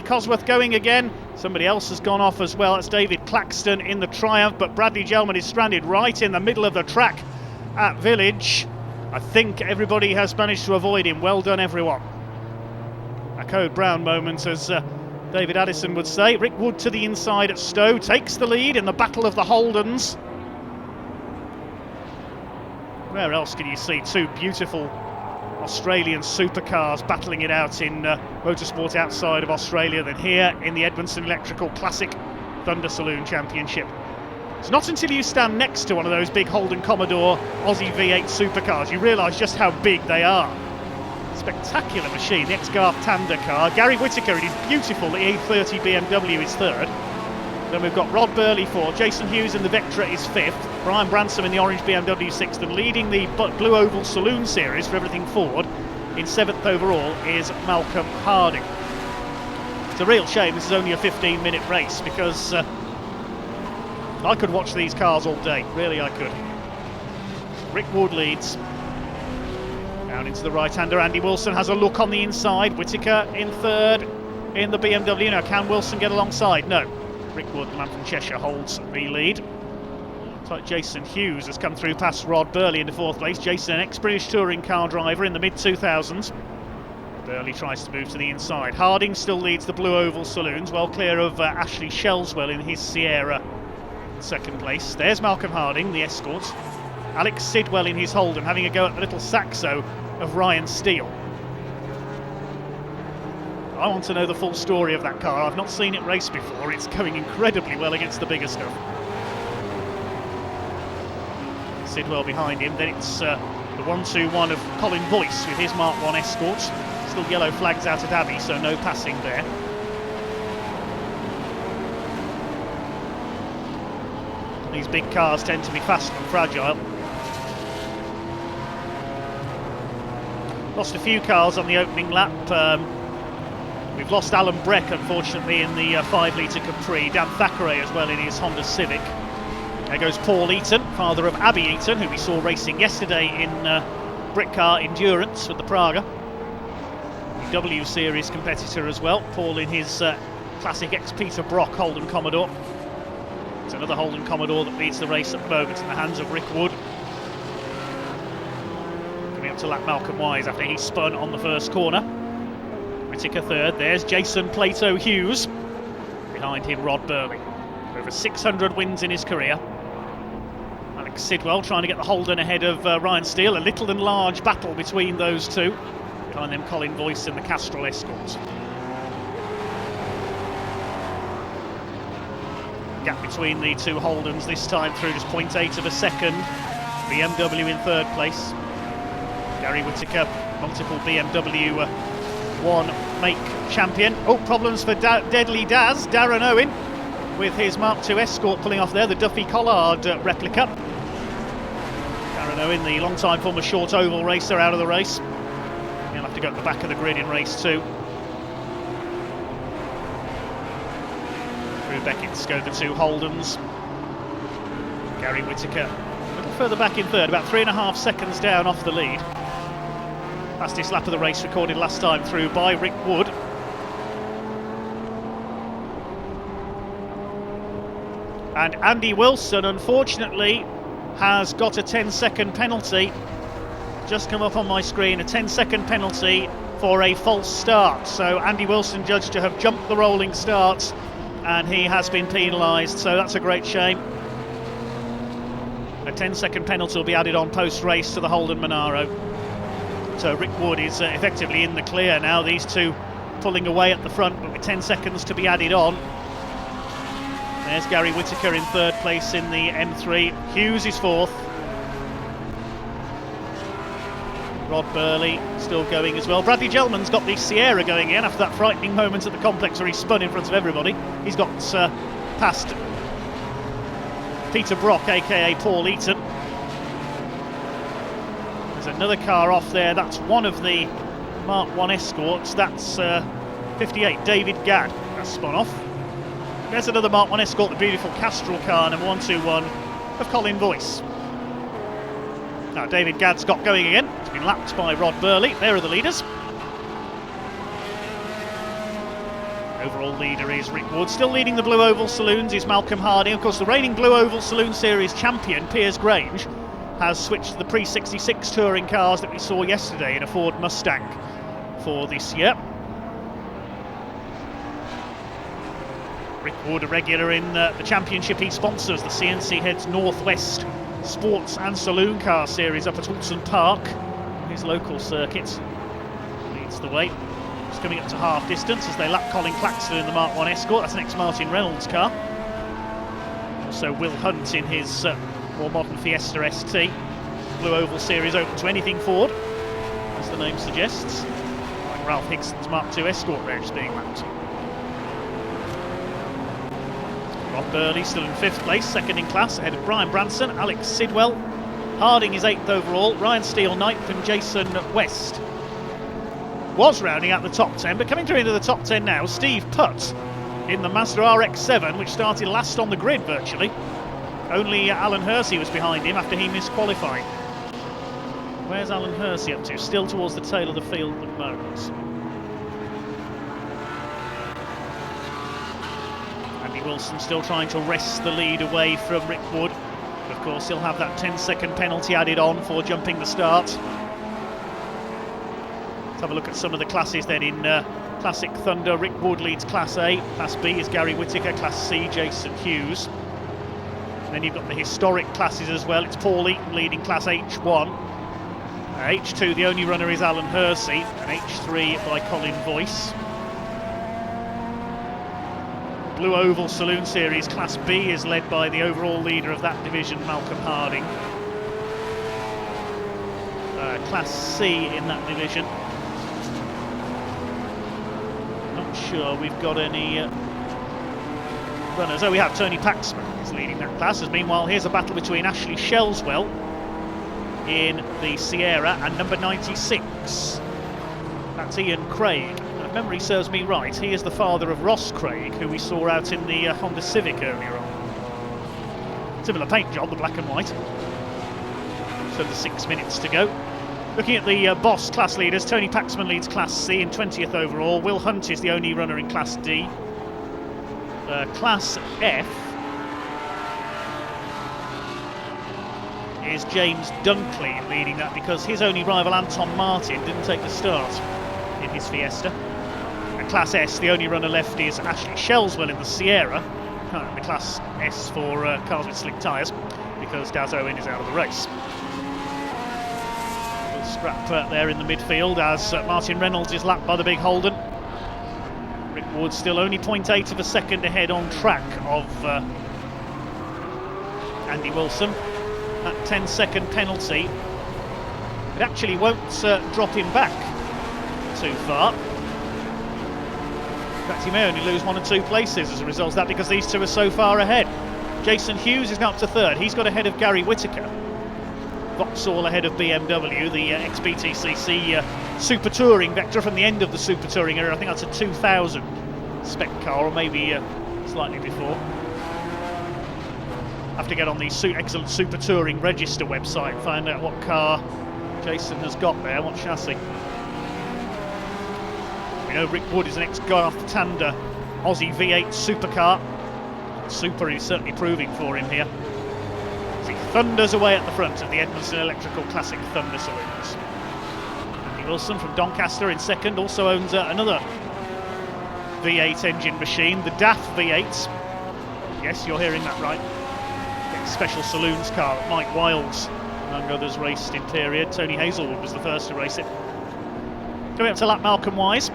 Cosworth going again. Somebody else has gone off as well. That's David Claxton in the Triumph, but Bradley Gelman is stranded right in the middle of the track at Village. I think everybody has managed to avoid him. Well done, everyone. A Code Brown moment, as David Addison would say. Rick Wood to the inside at Stowe takes the lead in the battle of the Holdens. Where else can you see two beautiful Australian supercars battling it out in motorsport outside of Australia than here in the Edmundson Electrical Classic Thunder Saloon Championship? It's not until you stand next to one of those big Holden Commodore Aussie V8 supercars you realise just how big they are. Spectacular machine, the ex-Garth Tander car. Gary Whittaker in his beautiful E30 BMW is third. Then we've got Rod Burley fourth, Jason Hughes in the Vectra is fifth, Brian Branson in the orange BMW sixth, and leading the Blue Oval Saloon Series for everything Ford in seventh overall is Malcolm Harding. It's a real shame this is only a 15-minute race, because I could watch these cars all day, really I could. Rick Wood leads. Down into the right-hander, Andy Wilson has a look on the inside. Whittaker in third in the BMW. Now, can Wilson get alongside? No. Rick Wood, the man from Cheshire, holds the lead. Looks like Jason Hughes has come through past Rod Burley into fourth place. Jason, an ex-British touring car driver in the mid-2000s. Burley tries to move to the inside. Harding still leads the Blue Oval Saloons, well clear of Ashley Shelswell in his Sierra in second place. There's Malcolm Harding, the Escort. Alex Sidwell in his Holden, having a go at the little Saxo of Ryan Steele. I want to know the full story of that car. I've not seen it race before. It's going incredibly well against the bigger stuff. Sidwell behind him. Then it's the 1-2-1 of Colin Boyce with his Mark 1 Escort. Still yellow flags out at Abbey, so no passing there. These big cars tend to be fast and fragile. Lost a few cars on the opening lap. We've lost Alan Breck, unfortunately, in the 5-litre Capri. Dan Thackeray as well in his Honda Civic. There goes Paul Eaton, father of Abby Eaton, who we saw racing yesterday in Brick Car Endurance with the Praga. W Series competitor as well. Paul in his classic ex-Peter Brock Holden Commodore. It's another Holden Commodore that leads the race at the moment in the hands of Rick Wood. Coming up to lap Malcolm Wise after he spun on the first corner. Whittaker third. There's Jason Plato Hughes. Behind him, Rod Burley. Over 600 wins in his career. Alex Sidwell trying to get the Holden ahead of Ryan Steele. A little and large battle between those two. Behind them, Colin Voice and the Castrol Escorts. Gap between the two Holdens this time through just 0.8 of a second. BMW in third place. Gary Whittaker, multiple BMW 1 make champion. Oh, problems for Deadly Daz, Darren Owen, with his Mark II Escort pulling off there, the Duffy Collard replica. Darren Owen, the long-time former short oval racer, out of the race. He'll have to go at the back of the grid in race 2. Through Beckett's go the two Holdens. Gary Whittaker a little further back in third, about 3.5 seconds down off the lead. Fastest lap of the race recorded last time through by Rick Wood. And Andy Wilson, unfortunately, has got a 10-second penalty. Just come up on my screen, a 10-second penalty for a false start. So Andy Wilson judged to have jumped the rolling start, and he has been penalised, so that's a great shame. A 10-second penalty will be added on post-race to the Holden Monaro. So Rick Wood is effectively in the clear now, these two pulling away at the front, but with 10 seconds to be added on. There's Gary Whittaker in third place in the M3. Hughes is fourth. Rod Burley still going as well. Bradley Gelman's got the Sierra going in after that frightening moment at the complex where he spun in front of everybody. He's got past Peter Brock, aka Paul Eaton. There's another car off there. That's one of the Mark I Escorts. That's 58, David Gadd. That's spun off. There's another Mark I Escort, the beautiful Castrol car, number 121 of Colin Voice. Now David Gadd's got going again. It's been lapped by Rod Burley. There are the leaders. Overall leader is Rick Wood. Still leading the Blue Oval Saloons is Malcolm Harding. Of course, the reigning Blue Oval Saloon Series champion, Piers Grange, has switched to the pre-66 touring cars that we saw yesterday in a Ford Mustang for this year. Rick Wood, a regular in the championship he sponsors, the CNC Heads Northwest Sports and Saloon Car Series up at Alton Park, his local circuit. Leads the way. Just coming up to half distance as they lap Colin Claxton in the Mark I Escort. That's an ex-Martin Reynolds car. Also Will Hunt in his more modern Fiesta ST. Blue Oval Series open to anything Ford, as the name suggests. Like Ralph Higson's Mark II Escort there just being lapped. Rod Burley still in 5th place, second in class, ahead of Brian Branson, Alex Sidwell. Harding is 8th overall, Ryan Steele 9th, and Jason West was rounding out the top 10, but coming through into the top 10 now, Steve Putt in the Mazda RX-7, which started last on the grid virtually. Only Alan Hersey was behind him after he missed qualifying. Where's Alan Hersey up to? Still towards the tail of the field at the moment. Andy Wilson still trying to wrest the lead away from Rick Wood. Of course, he'll have that 10-second penalty added on for jumping the start. Let's have a look at some of the classes then. In Classic Thunder, Rick Wood leads Class A. Class B is Gary Whittaker. Class C, Jason Hughes. And then you've got the historic classes as well. It's Paul Eaton leading Class H1. H2, the only runner is Alan Hersey. And H3 by Colin Voice. Blue Oval Saloon Series Class B is led by the overall leader of that division, Malcolm Harding. Class C in that division. Not sure we've got any runners. Oh, we have Tony Paxman is leading that class. As meanwhile, here's a battle between Ashley Shelswell in the Sierra and number 96. That's Ian Craig. If memory serves me right, he is the father of Ross Craig, who we saw out in the Honda Civic earlier on. Similar paint job, the black and white. So there's 6 minutes to go. Looking at the Boss class leaders, Tony Paxman leads Class C in 20th overall. Will Hunt is the only runner in Class D. Class F is James Dunkley leading that because his only rival Anton Martin didn't take the start in his Fiesta. And Class S, the only runner left is Ashley Shelswell in the Sierra. The Class S for cars with slick tyres because Daz Owen is out of the race. We'll scrap there in the midfield as Martin Reynolds is lapped by the big Holden. Rick Wood still only 0.8 of a second ahead on track of Andy Wilson. That 10-second penalty, it actually won't drop him back too far. In fact, he may only lose 1 or 2 places as a result of that because these two are so far ahead. Jason Hughes is now up to 3rd. He's got ahead of Gary Whittaker. Vauxhall ahead of BMW, the ex-BTCC Super Touring Vectra from the end of the Super Touring era. I think that's a 2000 spec car, or maybe slightly before. Have to get on the excellent Super Touring Register website and find out what car Jason has got there, what chassis. We know Rick Wood is an ex-Garth Tander Aussie V8 supercar. Super is certainly proving for him here. As he thunders away at the front of the Edmundson Electrical Classic Thunder Saloons. Andy Wilson from Doncaster in 2nd also owns another V8 engine machine, the DAF V8. Yes, you're hearing that right. Special Saloons car that Mike Wiles, among others, raced in period. Tony Hazelwood was the first to race it. Going up to lap Malcolm Wise. He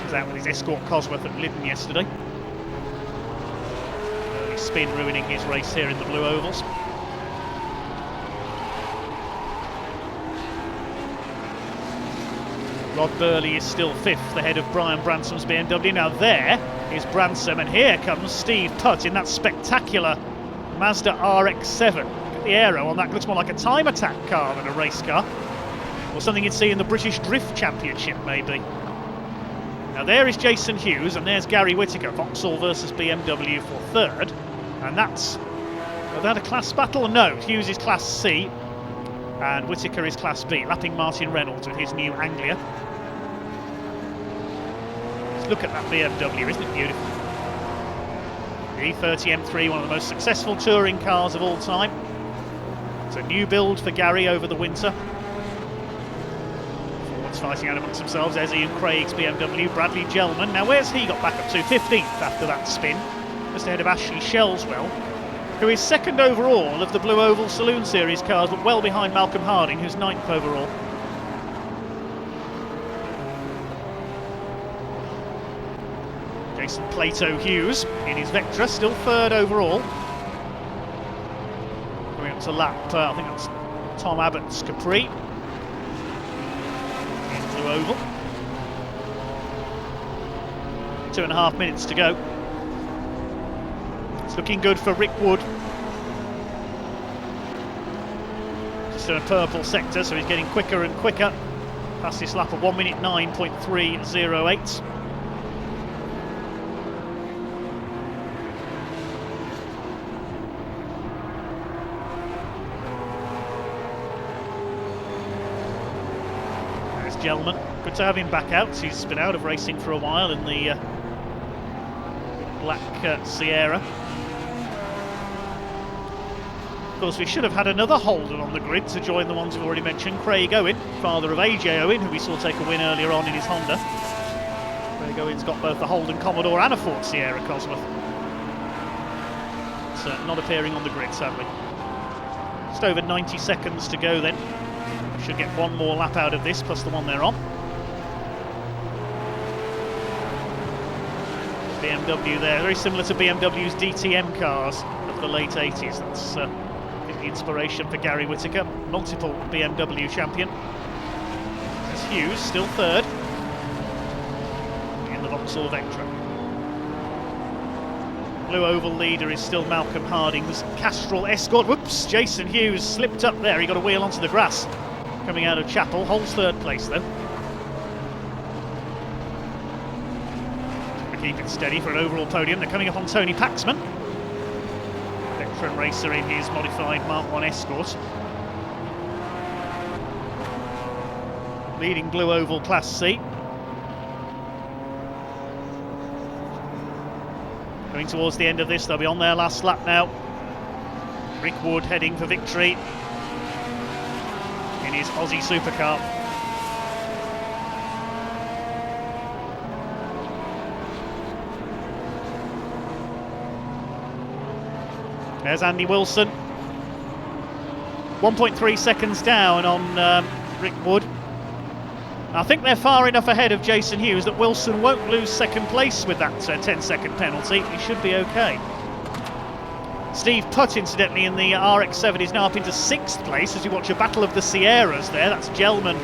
was out with his Escort Cosworth at Lyddon yesterday. Early spin ruining his race here in the Blue Ovals. Rod Burley is still 5th ahead of Brian Bransom's BMW. Now there is Bransom, and here comes Steve Putt in that spectacular Mazda RX-7. Look at the aero on that, looks more like a time attack car than a race car. Or something you'd see in the British Drift Championship, maybe. Now there is Jason Hughes, and there's Gary Whittaker, Vauxhall versus BMW for 3rd. And that's, are that a class battle? No, Hughes is Class C, and Whittaker is Class B, lapping Martin Reynolds with his new Anglia. Look at that BMW, isn't it beautiful? The E30 M3, one of the most successful touring cars of all time. It's a new build for Gary over the winter. Forwards fighting out amongst themselves, Ezzy and Craig's BMW, Bradley Gelman. Now where's he got back up to? 15th after that spin, just ahead of Ashley Shelswell, who is 2nd overall of the Blue Oval Saloon Series cars, but well behind Malcolm Harding, who's 9th overall. Jason Plato Hughes in his Vectra, still 3rd overall. Going up to lap, I think that's Tom Abbott's Capri. In Blue Oval. 2.5 minutes to go. It's looking good for Rick Wood. Just in a purple sector, so he's getting quicker and quicker. Past this lap of 1 minute 9.308. Gelman, good to have him back out. He's been out of racing for a while in the black Sierra. Of course, we should have had another Holden on the grid to join the ones we've already mentioned. Craig Owen, father of AJ Owen, who we saw take a win earlier on in his Honda. Craig Owen's got both the Holden Commodore and a Ford Sierra Cosworth. It's not appearing on the grid, sadly. Just over 90 seconds to go then. Should get one more lap out of this, plus the one they're on. BMW there, very similar to BMW's DTM cars of the late 80s. That's the inspiration for Gary Whittaker, multiple BMW champion. There's Hughes, still 3rd in the Vauxhall Vectra. Blue Oval leader is still Malcolm Harding's Castrol Escort. Whoops, Jason Hughes slipped up there, he got a wheel onto the grass. Coming out of Chapel, holds 3rd place though. Keep it steady for an overall podium. They're coming up on Tony Paxman, veteran racer in his modified Mark 1 Escort. leading Blue Oval Class C. Going towards the end of this, they'll be on their last lap now. Rick Wood heading for victory in his Aussie supercar. There's Andy Wilson. 1.3 seconds down on Rick Wood. I think they're far enough ahead of Jason Hughes that Wilson won't lose second place with that 10-second penalty. He should be okay. Steve Putt, incidentally, in the RX-7 is now up into 6th place as you watch a battle of the Sierras there. That's Gelman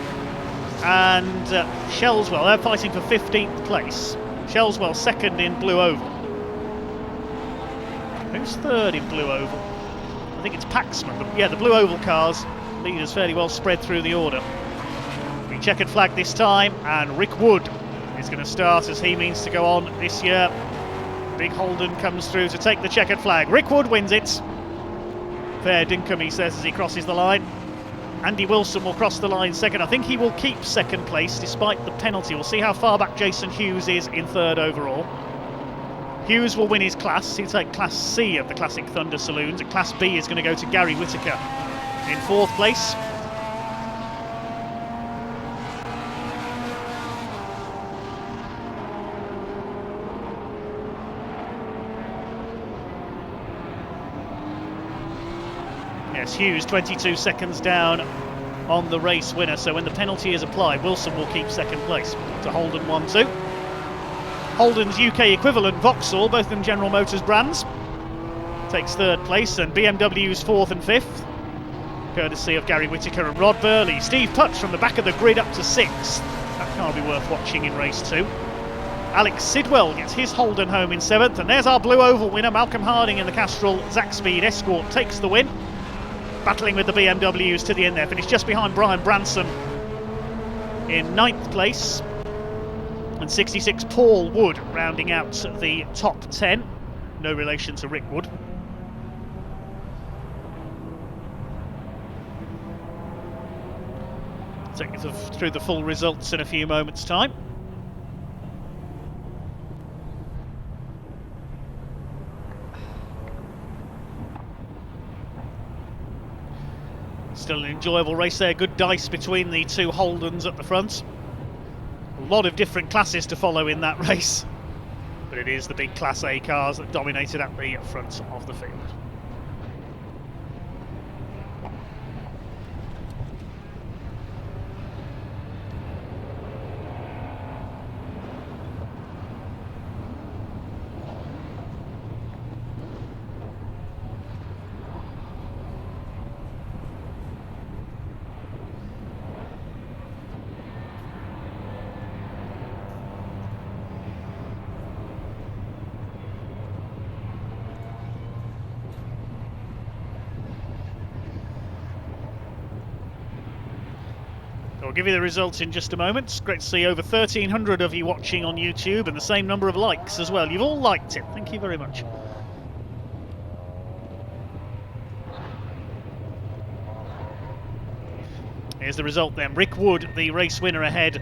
and Shelswell. They're fighting for 15th place. Shelswell second in Blue Oval. Who's third in Blue Oval? I think it's Paxman. Yeah, the Blue Oval cars, leaders fairly well spread through the order. The checkered flag this time, and Rick Wood is going to start as he means to go on this year. Big Holden comes through to take the checkered flag. Rick Wood wins it. Fair dinkum, he says, as he crosses the line. Andy Wilson will cross the line second. I think he will keep second place despite the penalty. We'll see how far back Jason Hughes is in third overall. Hughes will win his class. He'll take Class C of the Classic Thunder Saloons, and Class B is going to go to Gary Whittaker in 4th place. Yes, Hughes 22 seconds down on the race winner, so when the penalty is applied, Wilson will keep second place to Holden 1-2. Holden's UK equivalent, Vauxhall, both of them General Motors brands, takes 3rd place, and BMW's 4th and 5th, courtesy of Gary Whittaker and Rod Burley. Steve Putt from the back of the grid up to 6th. That can't be worth watching in race 2. Alex Sidwell gets his Holden home in 7th, and there's our Blue Oval winner, Malcolm Harding in the Castrol Zaxpeed Escort takes the win. Battling with the BMWs to the end there, finished just behind Brian Branson in 9th place. And 66 Paul Wood rounding out the top 10. No relation to Rick Wood. Take you through the full results in a few moments' time. Still an enjoyable race there. Good dice between the two Holdens at the front. A lot of different classes to follow in that race, but it is the big Class A cars that dominated at the front of the field. I'll give you the results in just a moment. It's great to see over 1,300 of you watching on YouTube and the same number of likes as well. You've all liked it. Thank you very much. Here's the result then. Rick Wood, the race winner, ahead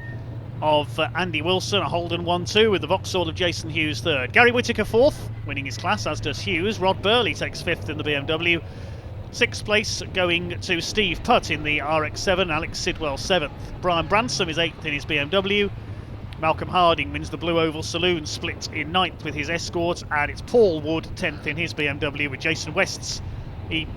of Andy Wilson, a Holden 1-2 with the Vauxhall of Jason Hughes third. Gary Whittaker 4th, winning his class, as does Hughes. Rod Burley takes 5th in the BMW. 6th place going to Steve Putt in the RX-7, Alex Sidwell 7th. Brian Branson is 8th in his BMW. Malcolm Harding wins the Blue Oval Saloon split in 9th with his Escort, and it's Paul Wood 10th in his BMW with Jason West's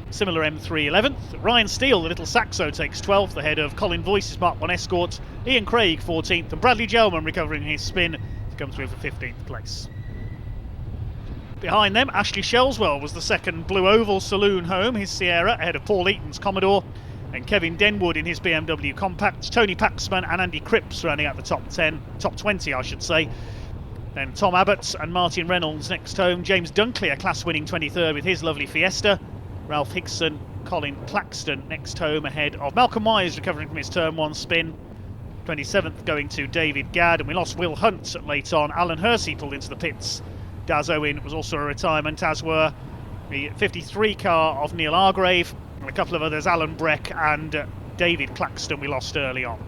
similar M3 11th. Ryan Steele, the little Saxo, takes 12th ahead of Colin Voice's Mark 1 Escort. Ian Craig 14th, and Bradley Gelman recovering his spin to come through for 15th place. Behind them, Ashley Shelswell was the second Blue Oval Saloon home, his Sierra, ahead of Paul Eaton's Commodore, and Kevin Denwood in his BMW Compact. Tony Paxman and Andy Cripps rounding out the top 20, I should say. Then Tom Abbott and Martin Reynolds next home. James Dunkley, a class-winning 23rd with his lovely Fiesta. Ralph Hickson, Colin Claxton next home ahead of Malcolm Wise recovering from his turn 1 spin. 27th going to David Gadd, and we lost Will Hunt late on. Alan Hersey pulled into the pits. Daz Owen was also a retirement, as were the 53 car of Neil Argrave, and a couple of others, Alan Breck and David Claxton, we lost early on.